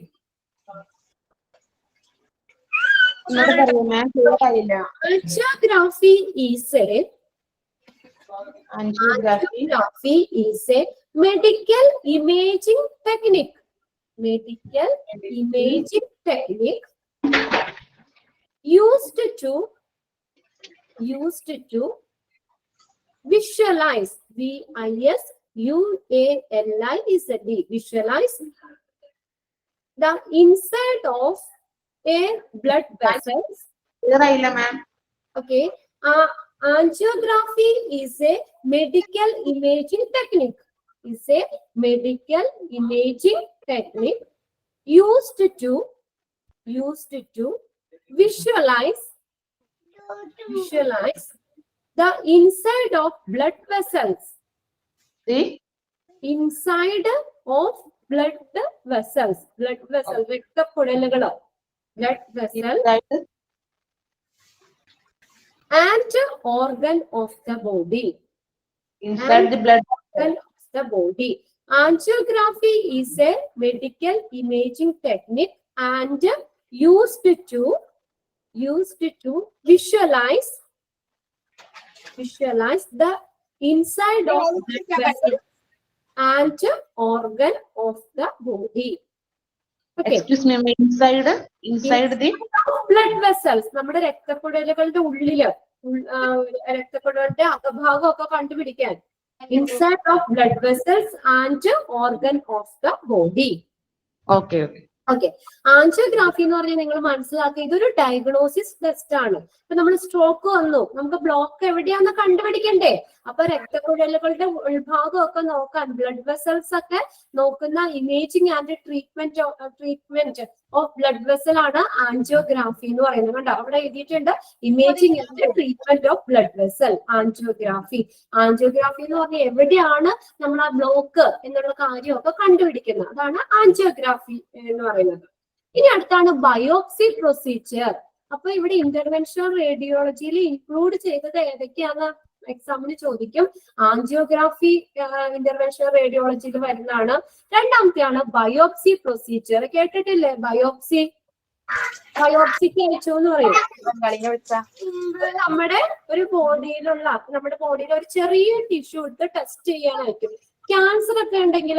Angiography is a medical imaging technique. Medical imaging technique used to visualize, visualize, visualize the inside of a blood vessels. Okay. Angiography is a medical imaging technique. Used to visualize the inside of blood vessels. The inside of blood vessels. Blood vessel. Blood vessel. And organ of the body. Inside the blood organ of the body. Angiography is a medical imaging technique and used to visualize the inside of blood vessels and organ of the body. Okay. Excuse me, inside the blood vessels. നമ്മുടെ രക്തക്കുഴലുകളുടെ ഉള്ളില് രക്തക്കുഴലുകളുടെ അകഭാഗം ഒക്കെ കണ്ടുപിടിക്കാൻ inside of blood vessels and organ of the body. Okay. Okay, angiography എന്ന് പറഞ്ഞാൽ നിങ്ങൾ മനസ്സിലാക്കുക, ഇതൊരു diagnosis test ആണ്. ഇപ്പൊ നമ്മൾ സ്ട്രോക്ക് വന്നു, നമുക്ക് ബ്ലോക്ക് എവിടെയാന്ന് കണ്ടുപിടിക്കണ്ടേ? അപ്പൊ രക്തക്കുഴലുകളുടെ ഉൾഭാഗം ഒക്കെ നോക്കാൻ ബ്ലഡ് വെസൽസ് ഒക്കെ നോക്കുന്ന imaging and treatment of blood vessel ആണ് ആൻജിയോഗ്രാഫി എന്ന് പറയുന്നത്. കണ്ടോ, അവിടെ എഴുതിയിട്ടുണ്ട് imaging and treatment of blood vessel, angiography. Angiography എന്ന് പറഞ്ഞാൽ എവിടെയാണ് നമ്മൾ ആ ബ്ലോക്ക് എന്നുള്ള കാര്യമൊക്കെ കണ്ടുപിടിക്കുന്നത്, അതാണ് ആൻജിയോഗ്രാഫി എന്ന് പറയുന്നത്. ഇനി അടുത്താണ് ബയോപ്സി പ്രൊസീജിയർ. അപ്പൊ ഇവിടെ ഇന്റർവെൻഷണൽ റേഡിയോളജിയിൽ ഇൻക്ലൂഡ് ചെയ്തത് ഏതൊക്കെയാന്ന് എക്സാമിന് ചോദിക്കും. ആൻജിയോഗ്രാഫി ഇന്റർവെൻഷണൽ റേഡിയോളജിയിൽ വരുന്നതാണ്. രണ്ടാമത്തെയാണ് ബയോപ്സി പ്രൊസീജിയർ. കേട്ടിട്ടില്ലേ ബയോപ്സിക്ക് അയച്ചു എന്ന് പറയും. നമ്മുടെ ബോഡിയിൽ ഒരു ചെറിയ ടിഷ്യൂ എടുത്ത് ടെസ്റ്റ് ചെയ്യാനായിരിക്കും. ക്യാൻസർ ഒക്കെ ഉണ്ടെങ്കിൽ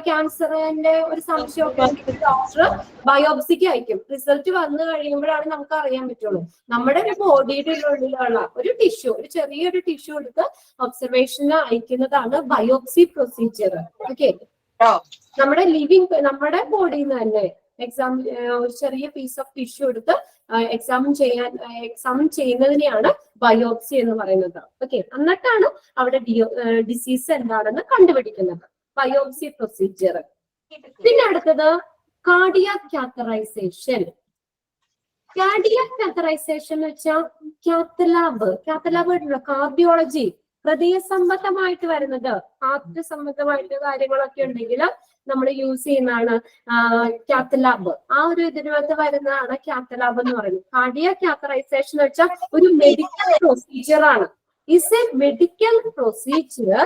ക്യാൻസറിന്റെ ഒരു സംശയമൊക്കെ ഉണ്ടെങ്കിൽ ഡോക്ടർ ബയോപ്സിക്ക് അയക്കും. റിസൾട്ട് വന്നു കഴിയുമ്പോഴാണ് നമുക്ക് അറിയാൻ പറ്റുള്ളൂ. നമ്മുടെ ഒരു ബോഡിയുടെ ഉള്ളിലുള്ള ഒരു ടിഷ്യൂ, ഒരു ചെറിയൊരു ടിഷ്യൂ എടുത്ത് ഒബ്സർവേഷന് അയക്കുന്നതാണ് ബയോപ്സി പ്രൊസീജിയർ. ഓക്കെ, നമ്മുടെ ബോഡിയിൽ നിന്ന് തന്നെ ഒരു ചെറിയ പീസ് ഓഫ് ടിഷ്യൂ എടുത്ത് എക്സാമിൻ ചെയ്യുന്നതിനെയാണ് ബയോപ്സി എന്ന് പറയുന്നത്. ഓക്കെ, എന്നിട്ടാണ് അവിടെ ഡിസീസ് എന്താണെന്ന് കണ്ടുപിടിക്കുന്നത്, ബയോപ്സി പ്രൊസീജിയർ. പിന്നെ അടുത്തത് കാർഡിയാക് കാത്തറൈസേഷൻ. കാർഡിയാക് കാത്തറൈസേഷൻ എന്ന് വെച്ചാൽ കാത്തലാബ് കാർഡിയോളജി, ഹൃദയ സംബന്ധമായിട്ട് വരുന്നത്, ഹാർട്ട് സംബന്ധമായിട്ട് കാര്യങ്ങളൊക്കെ ഉണ്ടെങ്കിൽ നമ്മൾ യൂസ് ചെയ്യുന്നതാണ് കാത്തലാബ്. ആ ഒരു ഇതിനകത്ത് വരുന്നതാണ് കാത്തലാബ് എന്ന് പറയുന്നത്. കാർഡിയാക് കാത്തറൈസേഷൻ എന്ന് വെച്ചാൽ ഒരു മെഡിക്കൽ പ്രൊസീജിയർ ആണ്. is a medical procedure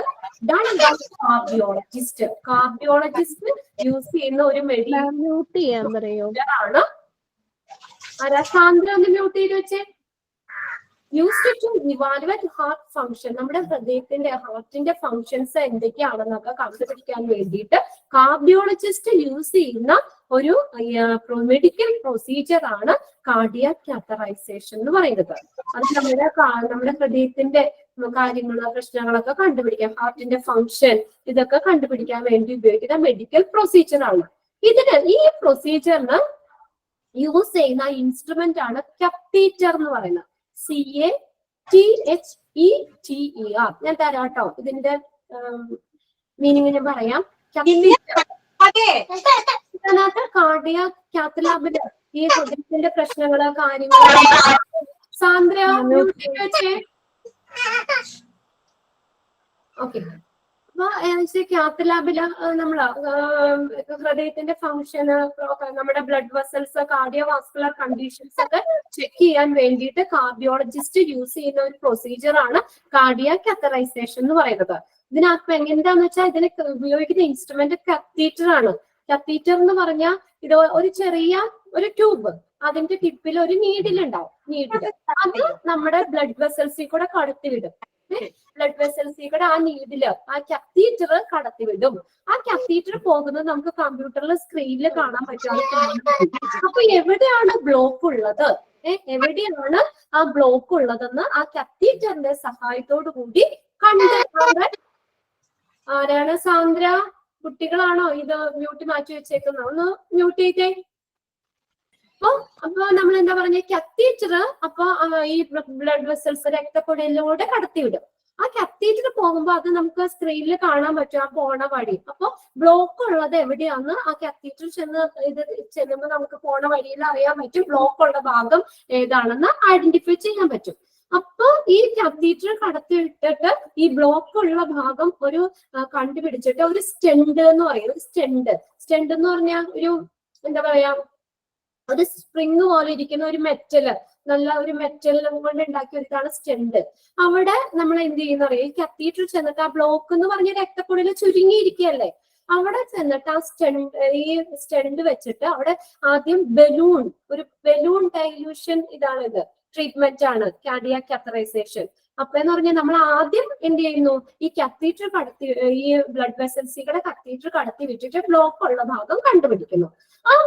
done by cardiologist. Cardiologist use ചെയ്യുന്ന ഒരു മെഡിക്കൽ മ്യൂട്ട് ചെയ്യാൻ പറയോ? ആണ്. ആരാ സാന്ദ്ര ഒന്ന് മ്യൂട്ട് ചെയ്ത് വെച്ചേ. Used to evaluate heart function, നമ്മുടെ ഹൃദയത്തിന്റെ ഹാർട്ടിന്റെ ഫങ്ഷൻസ് എന്തൊക്കെയാണെന്നൊക്കെ കണ്ടുപിടിക്കാൻ വേണ്ടിയിട്ട് കാർഡിയോളജിസ്റ്റ് യൂസ് ചെയ്യുന്ന ഒരു മെഡിക്കൽ പ്രൊസീജിയർ ആണ് കാർഡിയാക് കാത്തറൈസേഷൻ എന്ന് പറയുന്നത്. അത് നമ്മുടെ ഹൃദയത്തിന്റെ കാര്യങ്ങൾ പ്രശ്നങ്ങളൊക്കെ കണ്ടുപിടിക്കാൻ, ഹാർട്ടിന്റെ ഫങ്ഷൻ ഇതൊക്കെ കണ്ടുപിടിക്കാൻ വേണ്ടി ഉപയോഗിക്കുന്ന മെഡിക്കൽ പ്രൊസീജിയർ ആണ്. ഈ പ്രൊസീജിയറിന് യൂസ് ചെയ്യുന്ന ഇൻസ്ട്രുമെന്റ് ആണ് കത്തീറ്റർ എന്ന് പറയുന്നത്. CATHETER. ഞാൻ തരാട്ടോ ഇതിന്റെ മീനിങ് ഞാൻ പറയാം. ഇതിനകത്ത് കാർഡിയാക് കാത്ത് ലാബില് ഈ ഹൃദയത്തിന്റെ പ്രശ്നങ്ങള് കാര്യങ്ങള് സാന്ദ്ര വെച്ചേ. ഓക്കെ, കാത്ത് ലാബില് നമ്മള് ഹൃദയത്തിന്റെ ഫങ്ഷന്, നമ്മുടെ ബ്ലഡ് വെസൽസ്, കാർഡിയോവാസ്കുലർ കണ്ടീഷൻസ് ഒക്കെ ചെക്ക് ചെയ്യാൻ വേണ്ടിയിട്ട് കാർഡിയോളജിസ്റ്റ് യൂസ് ചെയ്യുന്ന ഒരു പ്രൊസീജിയർ ആണ് കാർഡിയാക് കാത്തറൈസേഷൻ എന്ന് പറയുന്നത്. ഇതിനകത്ത് എന്താന്ന് വെച്ചാൽ ഇതിന് ഉപയോഗിക്കുന്ന ഇൻസ്ട്രുമെന്റ് കത്തീറ്റർ ആണ്. കത്തീറ്റർ എന്ന് പറഞ്ഞാൽ ഇത് ഒരു ചെറിയ ഒരു ട്യൂബ്, അതിന്റെ ടിപ്പിൽ ഒരു നീഡിൽ ഉണ്ടാവും. നീഡില് അത് നമ്മുടെ ബ്ലഡ് വെസൽസിൽ കൂടെ കടത്തിവിടും. ബ്ലഡ് വെസൽസിൽ കൂടെ ആ നീഡില് ആ കത്തീറ്റർ കടത്തിവിടും. ആ കത്തീറ്റർ പോകുന്നത് നമുക്ക് കമ്പ്യൂട്ടറിൽ സ്ക്രീനിൽ കാണാൻ പറ്റും. അപ്പൊ എവിടെയാണ് ബ്ലോക്ക് ഉള്ളത്, എവിടെയാണ് ആ ബ്ലോക്ക് ഉള്ളതെന്ന് ആ കത്തീറ്ററിന്റെ സഹായത്തോടു കൂടി കണ്ടെത്താൻ. ആരാണ് സാന്ദ്ര? കുട്ടികളാണോ ഇത് മ്യൂട്ട് മാറ്റി വെച്ചേക്കുന്നത്? ഒന്ന് മ്യൂട്ട് ചെയ്തേ. അപ്പൊ നമ്മൾ എന്താ പറഞ്ഞ കത്തീറ്റർ അപ്പൊ ഈ ബ്ലഡ് വെസൽസ് രക്തക്കുഴലിലൂടെ കടത്തിവിടും. ആ കത്തീറ്റർ പോകുമ്പോ അത് നമുക്ക് സ്ക്രീനിൽ കാണാൻ പറ്റും, ആ പോണ വഴി. അപ്പൊ ബ്ലോക്ക് ഉള്ളത് എവിടെയാന്ന് ആ കത്തീറ്റർ ചെല്ലുമ്പോൾ നമുക്ക് പോണ വഴിയിൽ അറിയാൻ പറ്റും. ബ്ലോക്ക് ഉള്ള ഭാഗം ഏതാണെന്ന് ഐഡന്റിഫൈ ചെയ്യാൻ പറ്റും. അപ്പൊ ഈ കത്തീറ്റർ കടത്തിവിട്ടിട്ട് ഈ ബ്ലോക്ക് ഉള്ള ഭാഗം ഒരു കണ്ടുപിടിച്ചിട്ട് ഒരു സ്റ്റെൻഡ് എന്ന് പറയും. സ്റ്റെൻഡ് എന്ന് പറഞ്ഞാൽ ഒരു എന്താ പറയാ, ഒരു സ്പ്രിങ് പോലെ ഇരിക്കുന്ന ഒരു മെറ്റല്, നല്ല ഒരു മെറ്റൽ കൊണ്ട് ഉണ്ടാക്കിയ ഒരിതാണ് സ്റ്റെൻഡ്. അവിടെ നമ്മൾ എന്ത് ചെയ്യുന്ന അറിയാം, ഈ കത്തീറ്റർ ചെന്നിട്ട് ആ ബ്ലോക്ക് എന്ന് പറഞ്ഞ രക്തക്കുഴലിൽ ചുരുങ്ങിയിരിക്കുകയല്ലേ, അവിടെ ചെന്നിട്ട് ആ സ്റ്റെൻഡ് വെച്ചിട്ട് അവിടെ ആദ്യം ഒരു ബലൂൺ ഡൈല്യൂഷൻ ഇതാണിത് ട്രീറ്റ്മെന്റ് ആണ് കാർഡിയാക് കാത്തറൈസേഷൻ. അപ്പൊ എന്ന് പറഞ്ഞാൽ നമ്മൾ ആദ്യം എന്ത് ചെയ്യുന്നു, ഈ കത്തീറ്റർ ഈ ബ്ലഡ് വെസൽസിയുടെ കത്തീറ്റർ കടത്തി വിട്ടിട്ട് ബ്ലോക്ക് ഉള്ള ഭാഗം കണ്ടുപിടിക്കുന്നു.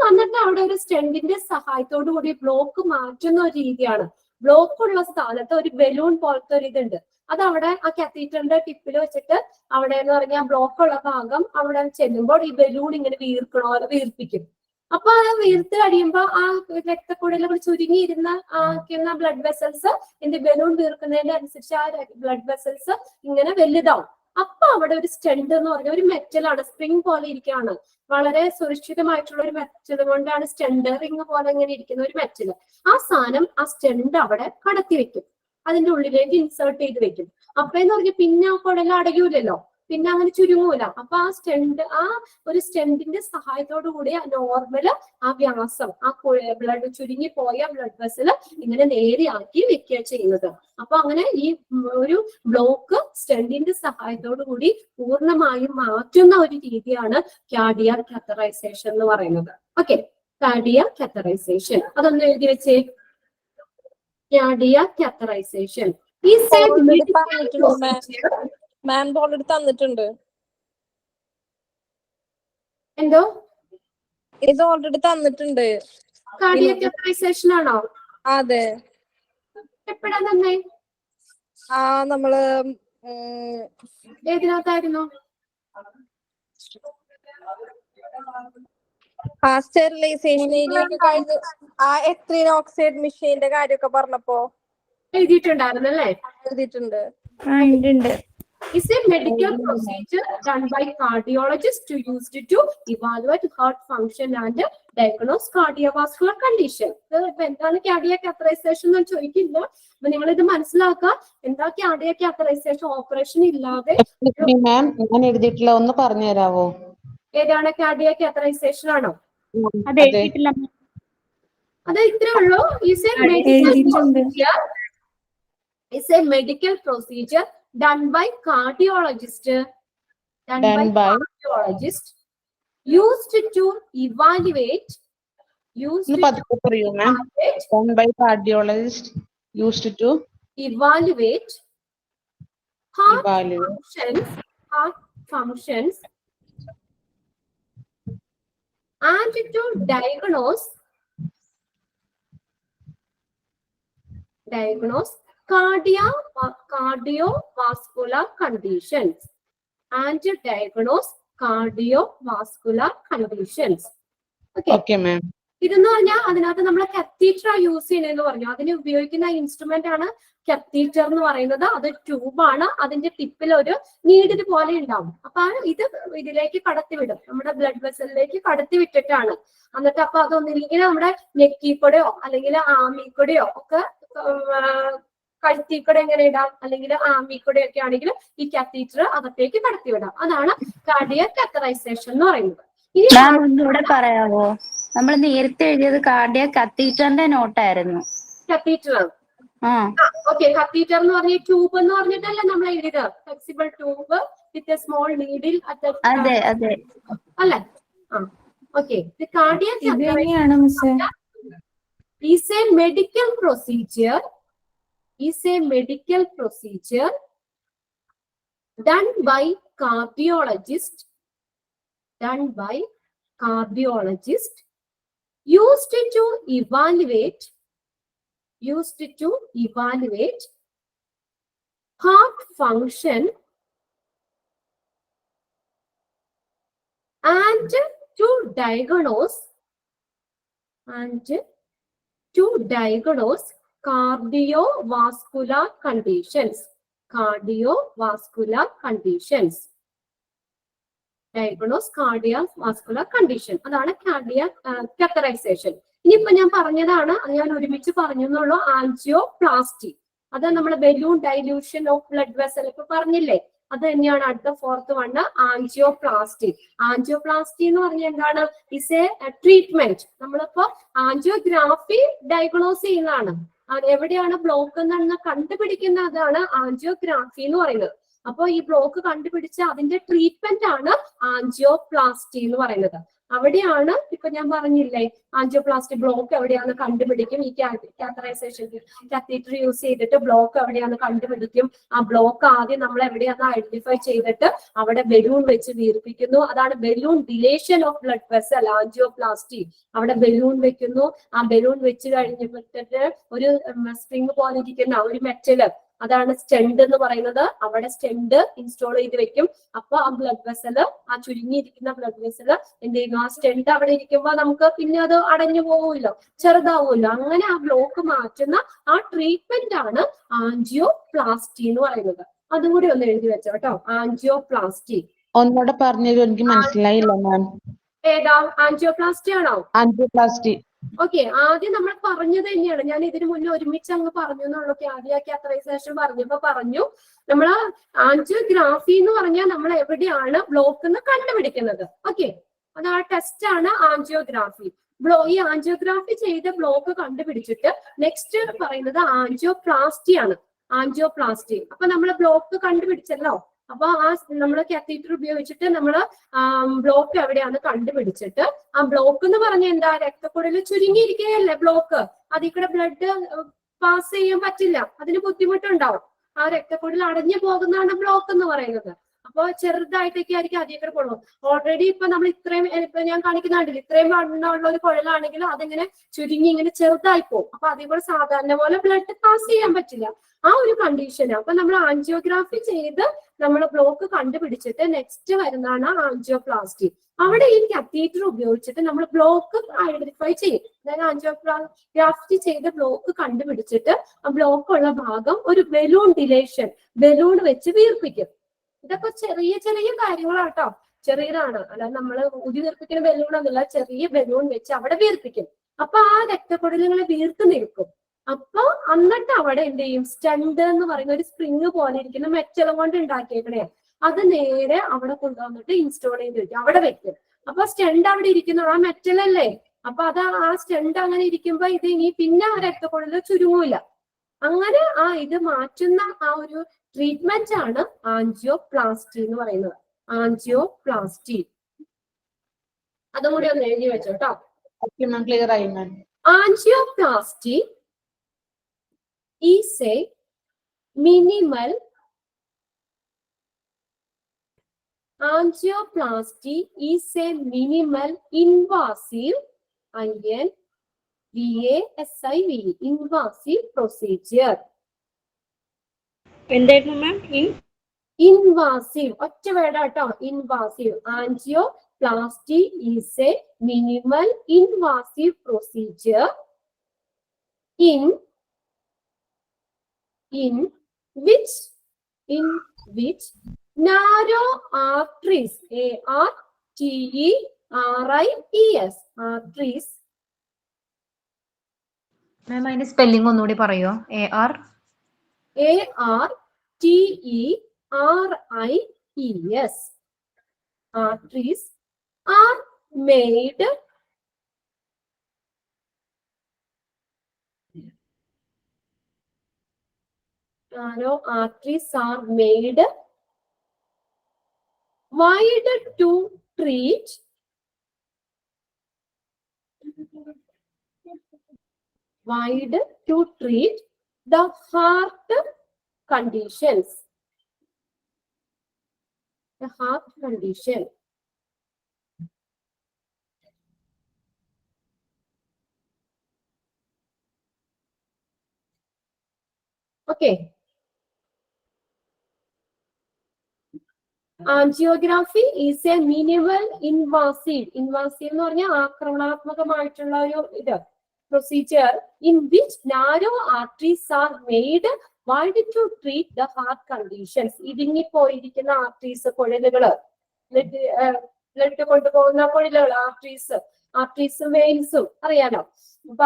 വന്നിട്ട് അവിടെ ഒരു സ്റ്റെൻഡിന്റെ സഹായത്തോടു കൂടി ബ്ലോക്ക് മാറ്റുന്ന ഒരു രീതിയാണ്. ബ്ലോക്ക് ഉള്ള സ്ഥാനത്ത് ഒരു ബലൂൺ പോലത്തെ ഒരു ഇതുണ്ട്, അത് അവിടെ ആ കത്തീറ്ററിന്റെ ടിപ്പിൽ വെച്ചിട്ട് അവിടെ എന്ന് പറഞ്ഞാൽ ബ്ലോക്ക് ഉള്ള ഭാഗം അവിടെ ചെല്ലുമ്പോൾ ഈ ബലൂൺ ഇങ്ങനെ വീർപ്പിക്കും. അപ്പൊ അത് വീർത്ത് കഴിയുമ്പോ ആ രക്തക്കുഴലുകൾ ചുരുങ്ങിയിരുന്ന ബ്ലഡ് വെസൽസ് ബലൂൺ വീർക്കുന്നതിന്റെ അനുസരിച്ച് ആ ബ്ലഡ് വെസൽസ് ഇങ്ങനെ വലുതാവും. അപ്പൊ അവിടെ ഒരു സ്റ്റെൻഡ് എന്ന് പറഞ്ഞ ഒരു മെറ്റലാണ്, സ്പ്രിങ് പോലെ ഇരിക്കുകയാണ്. വളരെ സുരക്ഷിതമായിട്ടുള്ള ഒരു മെറ്റൽ കൊണ്ടാണ് സ്റ്റെൻഡ്, റിങ് പോലെ ഇങ്ങനെ ഇരിക്കുന്ന ഒരു മെറ്റല്. ആ സാധനം ആ സ്റ്റെൻഡ് അവിടെ കടത്തി വെക്കും, അതിന്റെ ഉള്ളിലേക്ക് ഇൻസേർട്ട് ചെയ്ത് വെക്കും. അപ്പന്ന് പറഞ്ഞ പിന്നെ ആ കുഴൽ അടയൂലല്ലോ, പിന്നെ അങ്ങനെ ചുരുങ്ങൂല. അപ്പൊ ആ ഒരു സ്റ്റെൻഡിന്റെ സഹായത്തോടു കൂടി ആ നോർമല് ആ വ്യാസം, ആ ബ്ലഡ് ചുരുങ്ങി പോയ ബ്ലഡ് വെസല് ഇങ്ങനെ നേരെയാക്കി വെക്കുക ചെയ്യുന്നത്. അപ്പൊ അങ്ങനെ ഈ ഒരു ബ്ലോക്ക് സ്റ്റെൻഡിന്റെ സഹായത്തോടു കൂടി പൂർണ്ണമായും മാറ്റുന്ന ഒരു രീതിയാണ് കാർഡിയാക് കാത്തറൈസേഷൻ എന്ന് പറയുന്നത്. ഓക്കെ, കാർഡിയാക് കാത്തറൈസേഷൻ അതൊന്ന് എഴുതി വെച്ചേ. കാർഡിയാക് കാത്തറൈസേഷൻ മാം ഓൾറെഡി തന്നിട്ടുണ്ട്. എന്തോ ഇത് ഓൾറെഡി തന്നിട്ടുണ്ട്. കാർഡിയാക് കാത്തറൈസേഷൻ ആണോ? അതെ. എപ്പോഴാ തന്നെ? നമ്മള് ഏതിനകത്തായിരുന്നു? സ്റ്റെറിലൈസേഷൻ ഏരിയൊക്കെ കഴിഞ്ഞ് എത്രീൻ ഓക്സൈഡ് മെഷീന്റെ കാര്യമൊക്കെ പറഞ്ഞപ്പോ എഴുതിയിട്ടുണ്ടായിരുന്നല്ലേ? എഴുതിയിട്ടുണ്ട്. is a medical procedure done by cardiologists to used to evaluate heart function and diagnose cardiovascular condition. എന്താണ് കാർഡിയാക് കാത്തറൈസേഷൻ എന്ന് ചോദിക്കില്ല. അപ്പൊ നിങ്ങൾ ഇത് മനസ്സിലാക്കുക, എന്താ കാർഡിയാക് കാത്തറൈസേഷൻ ഓപ്പറേഷൻ ഇല്ലാതെ. മാം ഞാൻ എഴുതിയിട്ടില്ല, ഒന്ന് പറഞ്ഞു തരാവോ? ഏതാണ് കാർഡിയാക് കാത്തറൈസേഷൻ ആണോ? അത് ഇത്രേ ഉള്ളൂ. is a medical procedure is a medical procedure done by cardiologist. Done by cardiologist used to evaluate. Used ഒന്ന് പതുക്കെ പറയൂ മാം. Done by cardiologist used to evaluate heart evaluate functions and to diagnose cardiovascular conditions and to diagnose cardiovascular conditions. Okay. Okay, ma'am. ഇതെന്ന് പറഞ്ഞാൽ അതിനകത്ത് നമ്മൾ catheter use ചെയ്യുന്നതെന്ന് പറഞ്ഞു. അതിന് ഉപയോഗിക്കുന്ന ഇൻസ്ട്രുമെന്റ് ആണ് കത്തീറ്റർ എന്ന് പറയുന്നത്. അത് ട്യൂബാണ്. അതിന്റെ ടിപ്പിൽ ഒരു നീഡിൽ പോലെ ഉണ്ടാവും. അപ്പൊ ഇത് ഇതിലേക്ക് കടത്തിവിടും, നമ്മുടെ ബ്ലഡ് വെസലിലേക്ക് കടത്തിവിട്ടിട്ടാണ്. എന്നിട്ട് അപ്പൊ അതൊന്നില്ലെങ്കിൽ നമ്മുടെ നെക്കിക്കൂടെയോ അല്ലെങ്കിൽ ആമിക്കൂടെയോ ഒക്കെ കഴുത്തിക്കൂടെ എങ്ങനെ ഇടാം, അല്ലെങ്കിൽ ആമിക്കൂടെ ഒക്കെ ആണെങ്കിൽ ഈ കത്തീറ്റർ അകത്തേക്ക് കടത്തിവിടാം. അതാണ് കാർഡിയക് കത്തറൈസേഷൻ എന്ന് പറയുന്നത്. മാം ഒന്നുകൂടെ പറയാവോ? നമ്മൾ നേരത്തെ എഴുതിയത് കാർഡിയക് കത്തീറ്ററിന്റെ നോട്ടായിരുന്നു. Catheter okay. കത്തീറ്റർ എന്ന് പറഞ്ഞ ട്യൂബ് എന്ന് പറഞ്ഞിട്ടല്ലേ നമ്മൾ എഴുതിയത്? Flexible tube with a small needle അതെ അതെ അല്ലേ? Okay. Cardiac is a medical procedure done by cardiologist used to evaluate heart function and to diagnose cardiovascular conditions. Diagnose cardiovascular condition. അതാണ് കാർഡിയക് കത്തറൈസേഷൻ. ഇനിയിപ്പോ ഞാൻ പറഞ്ഞതാണ്, ഞാൻ ഒരുമിച്ച് പറഞ്ഞു എന്നുള്ളൂ. ആൻജിയോപ്ലാസ്റ്റി, അത് നമ്മളെ balloon dilution of blood vessel ഇപ്പൊ പറഞ്ഞില്ലേ, അത് തന്നെയാണ് അടുത്ത ഫോർത്ത് വണ് ആൻജിയോപ്ലാസ്റ്റി. ആൻജിയോപ്ലാസ്റ്റി എന്ന് പറഞ്ഞാൽ എന്താണ്? Is A treatment. നമ്മളിപ്പോ ആൻജിയോഗ്രാഫി ഡയഗ്നോസ് ചെയ്യുന്നതാണ്. എവിടെയാണ് ബ്ലോക്ക് എന്ന് കണ്ടുപിടിക്കുന്നതാണ് ആൻജിയോഗ്രാഫി എന്ന് പറയുന്നത്. അപ്പൊ ഈ ബ്ലോക്ക് കണ്ടുപിടിച്ച അതിന്റെ ട്രീറ്റ്മെന്റ് ആണ് ആൻജിയോപ്ലാസ്റ്റി എന്ന് പറയുന്നത്. അവിടെയാണ് ഇപ്പൊ ഞാൻ പറഞ്ഞില്ലേ, ആൻജിയോപ്ലാസ്റ്റി ബ്ലോക്ക് എവിടെയാന്ന് കണ്ടുപിടിക്കും. ഈ കാത്തറൈസേഷൻ കത്തീറ്റർ യൂസ് ചെയ്തിട്ട് ബ്ലോക്ക് എവിടെയാന്ന് കണ്ടുപിടിക്കും. ആ ബ്ലോക്ക് ആദ്യം നമ്മൾ എവിടെയാന്ന് ഐഡന്റിഫൈ ചെയ്തിട്ട് അവിടെ ബലൂൺ വെച്ച് വീർപ്പിക്കുന്നു. അതാണ് balloon deletion of blood vessel, angioplasty. അവിടെ ബലൂൺ വെക്കുന്നു. ആ ബലൂൺ വെച്ച് കഴിഞ്ഞിട്ട് ഒരു സ്പ്രിങ് പോലെ ഇരിക്കുന്ന ഒരു മെറ്റല്, അതാണ് സ്റ്റെൻഡ് എന്ന് പറയുന്നത്. അവിടെ സ്റ്റെൻഡ് ഇൻസ്റ്റാൾ ചെയ്ത് വെക്കും. അപ്പൊ ആ ബ്ലഡ് വെസല്, ആ ചുരുങ്ങിയിരിക്കുന്ന ബ്ലഡ് വെസല് എന്ത് ചെയ്യുന്നു? ആ സ്റ്റെൻഡ് അവിടെ ഇരിക്കുമ്പോ നമുക്ക് പിന്നെ അത് അടഞ്ഞു പോവുമല്ലോ, ചെറുതാവുമല്ലോ. അങ്ങനെ ആ ബ്ലോക്ക് മാറ്റുന്ന ആ ട്രീറ്റ്മെന്റ് ആണ് ആൻജിയോപ്ലാസ്റ്റി എന്ന് പറയുന്നത്. അതും കൂടി ഒന്ന് എഴുതി വെച്ചോ കേട്ടോ. ആൻജിയോപ്ലാസ്റ്റി ഒന്നുകൂടെ പറഞ്ഞത് എനിക്ക് മനസ്സിലായില്ല മാം. ഏതാ? ആൻജിയോപ്ലാസ്റ്റി ആണോ? ആൻജിയോപ്ലാസ്റ്റി. ഓക്കെ. ആദ്യം നമ്മൾ പറഞ്ഞത് തന്നെയാണ്. ഞാൻ ഇതിനു മുന്നേ ഒരുമിച്ച് അങ്ങ് പറഞ്ഞു എന്നുള്ളൂ. കാർഡിയക് കത്തറൈസേഷൻ പറഞ്ഞപ്പോ പറഞ്ഞു, നമ്മള് ആൻജിയോഗ്രാഫി എന്ന് പറഞ്ഞാൽ നമ്മൾ എവിടെയാണ് ബ്ലോക്ക് എന്ന് കണ്ടുപിടിക്കുന്നത്. ഓക്കെ, അത് ആ ടെസ്റ്റ് ആണ് ആൻജിയോഗ്രാഫി. ഈ ആൻജിയോഗ്രാഫി ചെയ്ത ബ്ലോക്ക് കണ്ടുപിടിച്ചിട്ട് നെക്സ്റ്റ് പറയുന്നത് ആൻജിയോപ്ലാസ്റ്റി ആണ്. ആൻജിയോപ്ലാസ്റ്റി. അപ്പൊ നമ്മൾ ബ്ലോക്ക് കണ്ടുപിടിച്ചല്ലോ. അപ്പൊ ആ നമ്മള് കാത്തീറ്റർ ഉപയോഗിച്ചിട്ട് നമ്മള് ബ്ലോക്ക് എവിടെയാന്ന് കണ്ടുപിടിച്ചിട്ട്, ആ ബ്ലോക്ക് എന്ന് പറഞ്ഞാൽ എന്താ? രക്തക്കുഴലിൽ ചുരുങ്ങിയിരിക്കുകയല്ലേ ബ്ലോക്ക്. അതിൽ കൂടെ ബ്ലഡ് പാസ് ചെയ്യാൻ പറ്റില്ല, അതിന് ബുദ്ധിമുട്ടുണ്ടാവും. ആ രക്തക്കുഴൽ അടഞ്ഞു പോകുന്നതാണ് ബ്ലോക്ക് എന്ന് പറയുന്നത്. അപ്പൊ ചെറുതായിട്ടൊക്കെ ആയിരിക്കും അതിൽ കൂടെ കൊള്ളും. ഓൾറെഡി ഇപ്പൊ നമ്മൾ ഇത്രയും, ഇപ്പൊ ഞാൻ കാണിക്കുന്നുണ്ടല്ലോ, ഇത്രയും വണ്ണമുള്ള ഒരു കുഴലാണെങ്കിൽ അതിങ്ങനെ ചുരുങ്ങി ഇങ്ങനെ ചെറുതായി പോകും. അപ്പൊ അതിൽ കൂടെ സാധാരണ പോലെ ബ്ലഡ് പാസ് ചെയ്യാൻ പറ്റില്ല. ആ ഒരു കണ്ടീഷന്. അപ്പൊ നമ്മൾ ആൻജിയോഗ്രാഫി ചെയ്ത് നമ്മൾ ബ്ലോക്ക് കണ്ടുപിടിച്ചിട്ട് നെക്സ്റ്റ് വരുന്നതാണ് ആൻജിയോപ്ലാസ്റ്റി. അവിടെ ഈ കത്തീറ്റർ ഉപയോഗിച്ചിട്ട് നമ്മൾ ബ്ലോക്ക് ഐഡന്റിഫൈ ചെയ്യും. അതായത് ആൻജിയോഗ്രാഫി ചെയ്ത് ബ്ലോക്ക് കണ്ടുപിടിച്ചിട്ട് ആ ബ്ലോക്ക് ഉള്ള ഭാഗം ഒരു ബലൂൺ ഡിലേഷൻ, ബലൂൺ വെച്ച് വീർപ്പിക്കും. ഇതൊക്കെ ചെറിയ ചെറിയ കാര്യങ്ങളാട്ടോ, ചെറിയതാണ്. അല്ലാതെ നമ്മള് ഊതി വീർപ്പിക്കുന്ന ബലൂൺ ഒന്നുമില്ല. ചെറിയ ബലൂൺ വെച്ച് അവിടെ വീർപ്പിക്കും. അപ്പൊ ആ രക്തക്കുഴലുകളെ വീർത്ത് നിൽക്കും. അപ്പൊ എന്നിട്ട് അവിടെ എന്ത് ചെയ്യും? സ്റ്റെൻഡ് എന്ന് പറയുന്ന ഒരു സ്പ്രിങ് പോലെ ഇരിക്കുന്ന മെറ്റലും കൊണ്ട് ഉണ്ടാക്കിയേക്കണേ, അത് നേരെ അവിടെ കൊണ്ടുവന്നിട്ട് ഇൻസ്റ്റാൾ ചെയ്ത് വെക്കും, അവിടെ വെക്കും. അപ്പൊ സ്റ്റെൻഡ് അവിടെ ഇരിക്കുന്നത് ആ മെറ്റലല്ലേ. അപ്പൊ അത് ആ സ്റ്റെൻഡ് അങ്ങനെ ഇരിക്കുമ്പോ ഇത് ഇനി പിന്നെ ആ രക്തക്കുഴല് ചുരുങ്ങൂല. അങ്ങനെ ഇത് മാറ്റുന്ന ആ ഒരു ട്രീറ്റ്മെന്റ് ആണ് ആൻജിയോപ്ലാസ്റ്റി എന്ന് പറയുന്നത്. ആൻജിയോപ്ലാസ്റ്റി അതും കൂടി ഒന്ന് എഴുതി വെച്ചോ കേട്ടോ. ഓക്കെ മാം, ക്ലിയർ ആയി മാം. Angioplasty is a minimal invasive invasive procedure. എന്തായിരുന്നു മാം? Invasive, ഒറ്റ വേർഡാട്ടോ, invasive. Angioplasty is a minimal invasive procedure in which narrow arteries, ARTERIES, arteries. മാം അതിന്റെ സ്പെല്ലിംഗ് ഒന്നുകൂടി പറയോ? ARTERIES, arteries are made wide to treat the heart conditions. The heart condition. Okay. Angiography is a minimal invasive എന്ന് പറഞ്ഞാൽ ആക്രമണാത്മകമായിട്ടുള്ള ഒരു procedure in which narrow arteries are made wide to treat the heart conditions. ഇടുങ്ങിപ്പോയിരിക്കുന്ന arteries, കുഴലുകള്, blood കൊണ്ടുപോകുന്ന കുഴലുകൾ, ആർട്ടറീസും വെയിൻസും അറിയാലോ. അപ്പൊ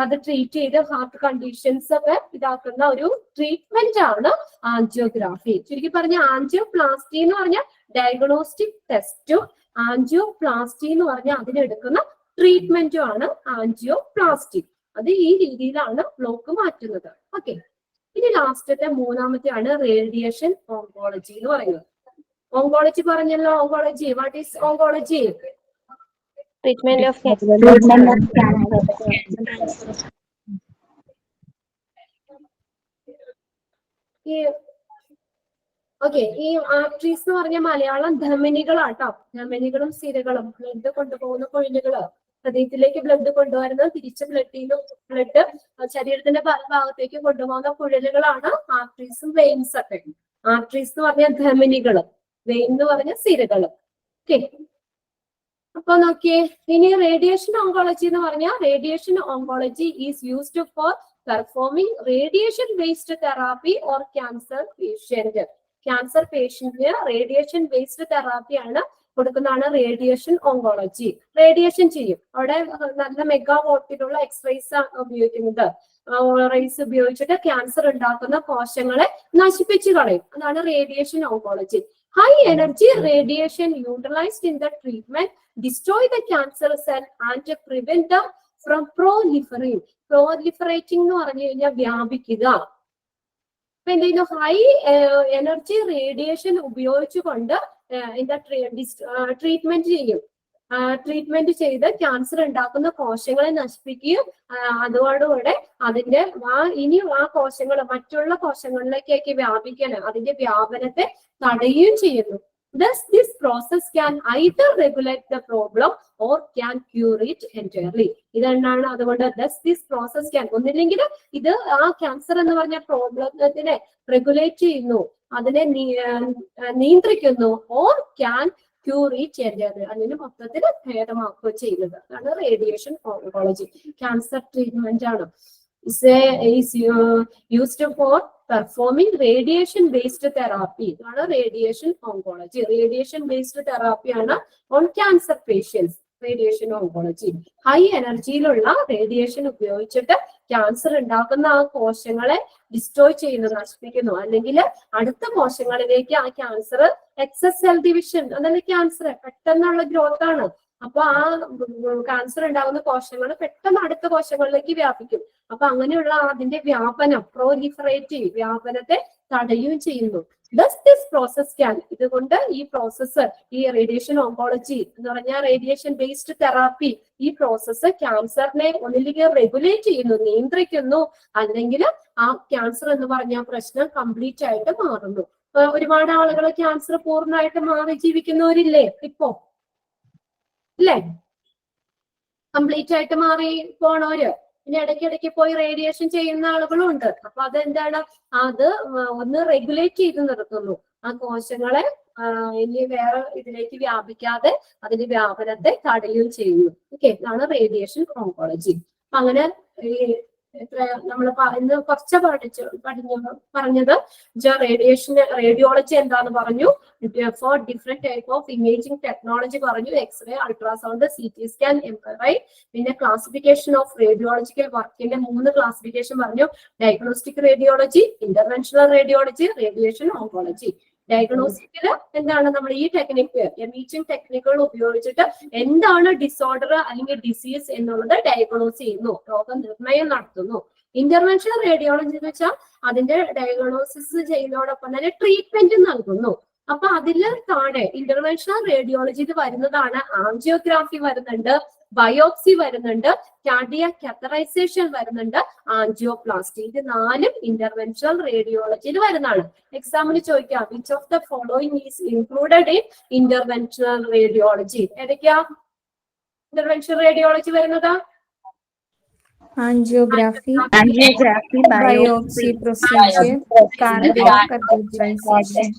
അത് ട്രീറ്റ് ചെയ്ത് ഹാർട്ട് കണ്ടീഷൻസ് ഒക്കെ ഇതാക്കുന്ന ഒരു ട്രീറ്റ്മെന്റ് ആണ് ആൻജിയോഗ്രാഫി. ചുരുക്കി പറഞ്ഞ ആൻജിയോപ്ലാസ്റ്റി എന്ന് പറഞ്ഞാൽ ഡയഗ്നോസ്റ്റിക് ടെസ്റ്റും ആൻജിയോപ്ലാസ്റ്റി എന്ന് പറഞ്ഞാൽ അതിനെടുക്കുന്ന ട്രീറ്റ്മെന്റും ആണ് ആൻജിയോപ്ലാസ്റ്റി. അത് ഈ രീതിയിലാണ് ബ്ലോക്ക് മാറ്റുന്നത്. ഓക്കെ, ഇനി ലാസ്റ്റത്തെ മൂന്നാമത്തെ ആണ് റേഡിയേഷൻ ഓങ്കോളജി എന്ന് പറയുന്നത്. ഓങ്കോളജി പറഞ്ഞല്ലോ, oncology, what is oncology? Treatment of cancer. ഈ ആർട്ടറീസ് എന്ന് പറഞ്ഞ മലയാളം ധമനികളാട്ടോ. ധമനികളും സിരകളും, ബ്ലഡ് കൊണ്ടുപോകുന്ന കുഴലുകള്, ഹൃദയത്തിലേക്ക് ബ്ലഡ് കൊണ്ടുവരുന്നത്, തിരിച്ച് ബ്ലഡ് ശരീരത്തിന്റെ പല ഭാഗത്തേക്ക് കൊണ്ടുപോകുന്ന കുഴലുകളാണ് ആർട്ടറീസും വെയിൻസ് ഒക്കെ. ആർട്ടറീസ് എന്ന് പറഞ്ഞ ധമനികള്, വെയിൻ എന്ന് പറഞ്ഞ സിരകള്. ഓക്കെ, അപ്പൊ നോക്കിയേ, ഇനി റേഡിയേഷൻ ഓങ്കോളജി എന്ന് പറഞ്ഞാൽ radiation oncology is used for performing radiation based therapy or cancer patient. Cancer പേഷ്യന്റിന് റേഡിയേഷൻ ബേസ്ഡ് തെറാപ്പിയാണ് കൊടുക്കുന്നതാണ് റേഡിയേഷൻ ഓങ്കോളജി. റേഡിയേഷൻ ചെയ്യും, അവിടെ നല്ല മെഗാ വോട്ടിലുള്ള എക്സ്റേസ് ആണ് ഉപയോഗിക്കുന്നത്. റേസ് ഉപയോഗിച്ചിട്ട് ക്യാൻസർ ഉണ്ടാക്കുന്ന കോശങ്ങളെ നശിപ്പിച്ചു കളയും. അതാണ് radiation oncology. High energy radiation utilised in the treatment destroy the cancer cell and prevent them from proliferating. Proliferating എന്ന് പറഞ്ഞു കഴിഞ്ഞാൽ വ്യാപിക്കുക. അപ്പൊ എന്ത് ചെയ്യുന്നു? ഹൈ എനർജി റേഡിയേഷൻ ഉപയോഗിച്ചുകൊണ്ട് ട്രീറ്റ്മെന്റ് ചെയ്യും. ട്രീറ്റ്മെന്റ് ചെയ്ത് ക്യാൻസർ ഉണ്ടാക്കുന്ന കോശങ്ങളെ നശിപ്പിക്കുകയും അതോടുകൂടെ അതിന്റെ ഇനി ആ കോശങ്ങൾ മറ്റുള്ള കോശങ്ങളിലേക്കൊക്കെ വ്യാപിക്കണം, അതിന്റെ വ്യാപനത്തെ തടയുകയും ചെയ്യുന്നു. Thus, this process can either regulate the problem or can cure it entirely. ഇതെന്നാണ്? അതുകൊണ്ട് thus this process can, ഒന്നില്ലെങ്കിൽ ഇത് ആ ക്യാൻസർ എന്ന് പറഞ്ഞ പ്രോബ്ലത്തിനെ റെഗുലേറ്റ് ചെയ്യുന്നു, അതിനെ നിയന്ത്രിക്കുന്നു, or can cure it entirely, അതിന് മൊത്തത്തിൽ ഭേദമാക്കുകയോ ചെയ്യുന്നത്. അതാണ് റേഡിയേഷൻ ഓങ്കോളജി. ക്യാൻസർ ട്രീറ്റ്മെന്റ് ആണ്. is used for performing radiation based therapy. ഇതാണ് radiation oncology. Radiation based therapy ആണ് on cancer patients. Radiation oncology high എനർജിയിലുള്ള റേഡിയേഷൻ ഉപയോഗിച്ചിട്ട് ക്യാൻസർ ഉണ്ടാക്കുന്ന ആ കോശങ്ങളെ ഡിസ്ട്രോയ് ചെയ്യുന്നു, നശിപ്പിക്കുന്നു. അല്ലെങ്കിൽ അടുത്ത കോശങ്ങളിലേക്ക് ആ ക്യാൻസർ എക്സസ് സെൽ ഡിവിഷൻ, അതല്ല ക്യാൻസർ പെട്ടെന്നുള്ള ഗ്രോത്ത് ആണ്. അപ്പൊ ആ ക്യാൻസർ ഉണ്ടാകുന്ന കോശങ്ങൾ പെട്ടെന്ന് അടുത്ത കോശങ്ങളിലേക്ക് വ്യാപിക്കും. അപ്പൊ അങ്ങനെയുള്ള അതിന്റെ വ്യാപനം പ്രോലിഫറേറ്റീവ് വ്യാപനത്തെ തടയുകയും ചെയ്യുന്നു. ദിസ് പ്രോസസ് ക്യാൻ ഇതുകൊണ്ട് ഈ പ്രോസസ്സ് ഈ റേഡിയേഷൻ ഓങ്കോളജി എന്ന് പറഞ്ഞാൽ റേഡിയേഷൻ ബേസ്ഡ് തെറാപ്പി ഈ പ്രോസസ്സ് ക്യാൻസറിനെ ഒന്നില്ലെങ്കിൽ റെഗുലേറ്റ് ചെയ്യുന്നു, നിയന്ത്രിക്കുന്നു, അല്ലെങ്കിൽ ആ ക്യാൻസർ എന്ന് പറഞ്ഞ പ്രശ്നം കംപ്ലീറ്റ് ആയിട്ട് മാറുന്നു. ഒരുപാട് ആളുകൾ ക്യാൻസർ പൂർണ്ണമായിട്ട് മാറി ജീവിക്കുന്നവരില്ലേ ഇപ്പോ? ഇല്ലേ? കംപ്ലീറ്റ് ആയിട്ട് മാറി പോണവര്, പിന്നെ ഇടയ്ക്കിടയ്ക്ക് പോയി റേഡിയേഷൻ ചെയ്യുന്ന ആളുകളും ഉണ്ട്. അപ്പൊ അതെന്താണ്? അത് ഒന്ന് റെഗുലേറ്റ് ചെയ്ത് നിർത്തുന്നു ആ കോശങ്ങളെ, ഇനി വേറെ ഇതിലേക്ക് വ്യാപിക്കാതെ അതിന്റെ വ്യാപനത്തെ തടയുകയും ചെയ്യുന്നു. ഓക്കെ, ഇതാണ് റേഡിയേഷൻ ഓങ്കോളജി. അപ്പൊ അങ്ങനെ നമ്മൾ ഇന്ന് കുറച്ച് പറഞ്ഞത് റേഡിയോളജി എന്താന്ന് പറഞ്ഞു, four different type of imaging technology പറഞ്ഞു, x-ray, ultrasound, CT scan, MRI, പിന്നെ ക്ലാസിഫിക്കേഷൻ ഓഫ് റേഡിയോളജിക്കൽ വർക്കിന്റെ 3 ക്ലാസിഫിക്കേഷൻ പറഞ്ഞു, diagnostic radiology, interventional radiology, radiation oncology. ഡയഗ്നോസ്റ്റിക്കില് എന്താണ് നമ്മൾ ഈ ടെക്നിക്ക് ഇമേജിംഗ് ടെക്നിക്കുകൾ ഉപയോഗിച്ചിട്ട് എന്താണ് ഡിസോർഡർ അല്ലെങ്കിൽ ഡിസീസ് എന്നുള്ളത് ഡയഗ്നോസ് ചെയ്യുന്നു, രോഗനിർണയം നടത്തുന്നു. ഇന്റർവെൻഷണൽ റേഡിയോളജി എന്ന് വെച്ചാൽ അതിന്റെ ഡയഗ്നോസിസ് ചെയ്യുന്നതോടൊപ്പം തന്നെ ട്രീറ്റ്മെന്റ് നൽകുന്നു. അപ്പൊ അതില് താഴെ ഇന്റർവെൻഷണൽ റേഡിയോളജിയിൽ വരുന്നതാണ് ആൻജിയോഗ്രാഫി വരുന്നുണ്ട്, ബയോപ്സി വരുന്നുണ്ട്, കാർഡിയാക് കാത്തറൈസേഷൻ വരുന്നുണ്ട്, ആൻജിയോപ്ലാസ്റ്റി. ഇത് 4 ഇന്റർവെൻഷണൽ റേഡിയോളജിയിൽ വരുന്നതാണ്. എക്സാമിന് ചോദിക്കാം, which of the following is included in interventional radiology? ഏതൊക്കെയാ ഇന്റർവെൻഷണൽ റേഡിയോളജി വരുന്നത്? Angiography, biopsy procedure, cardiac catheterisation.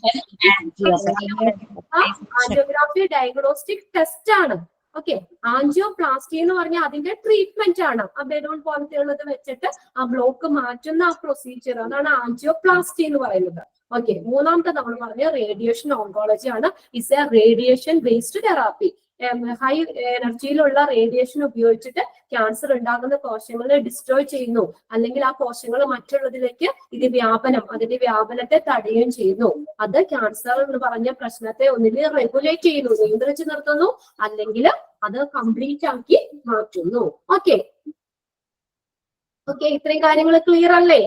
Angiography diagnostic test ആണ്. ഓക്കെ, ആൻജിയോപ്ലാസ്റ്റി എന്ന് പറഞ്ഞാൽ അതിന്റെ ട്രീറ്റ്മെന്റ് ആണ്. ആ ബലൂൺ പോലത്തെ ഉള്ളത് വെച്ചിട്ട് ആ ബ്ലോക്ക് മാറ്റുന്ന ആ പ്രൊസീജിയർ, അതാണ് ആൻജിയോപ്ലാസ്റ്റി എന്ന് പറയുന്നത്. ഓക്കെ, മൂന്നാമത്തെ നമ്മൾ പറഞ്ഞ റേഡിയേഷൻ ഓങ്കോളജി ആണ്. Is a radiation based therapy. High എനർജിയിലുള്ള റേഡിയേഷൻ ഉപയോഗിച്ചിട്ട് ക്യാൻസർ ഉണ്ടാകുന്ന കോശങ്ങളെ ഡിസ്ട്രോയ് ചെയ്യുന്നു, അല്ലെങ്കിൽ ആ കോശങ്ങൾ മറ്റുള്ളതിലേക്ക് അതിന്റെ വ്യാപനത്തെ തടയുകയും ചെയ്യുന്നു. അത് ക്യാൻസർ എന്ന് പറഞ്ഞ പ്രശ്നത്തെ ഒന്നിൽ റെഗുലേറ്റ് ചെയ്യുന്നു, നിയന്ത്രിച്ച് നിർത്തുന്നു, അല്ലെങ്കിൽ അത് കംപ്ലീറ്റ് ആക്കി മാറ്റുന്നു. ഓക്കെ, ഇത്രയും കാര്യങ്ങൾ ക്ലിയർ അല്ലേ?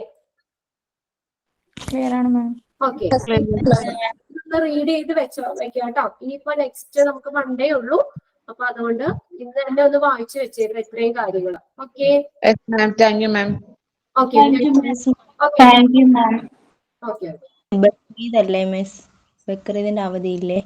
ക്ലിയർ ആണ് മാം. ഓക്കെ, റീഡ് ചെയ്ത് വെക്കാം കേട്ടോ. ഇനിയിപ്പോ നെക്സ്റ്റ് നമുക്ക് മൺഡേ ഉള്ളൂ. അപ്പൊ അതുകൊണ്ട് ഇന്ന് തന്നെ ഒന്ന് വായിച്ചു വെച്ചേക്കാം ഇത്രയും കാര്യങ്ങൾ. Okay, thank you ma'am. Okay, ബക്രീദല്ലേ മിസ്? ബക്രീദിന്റെ അവധിയില്ലേ?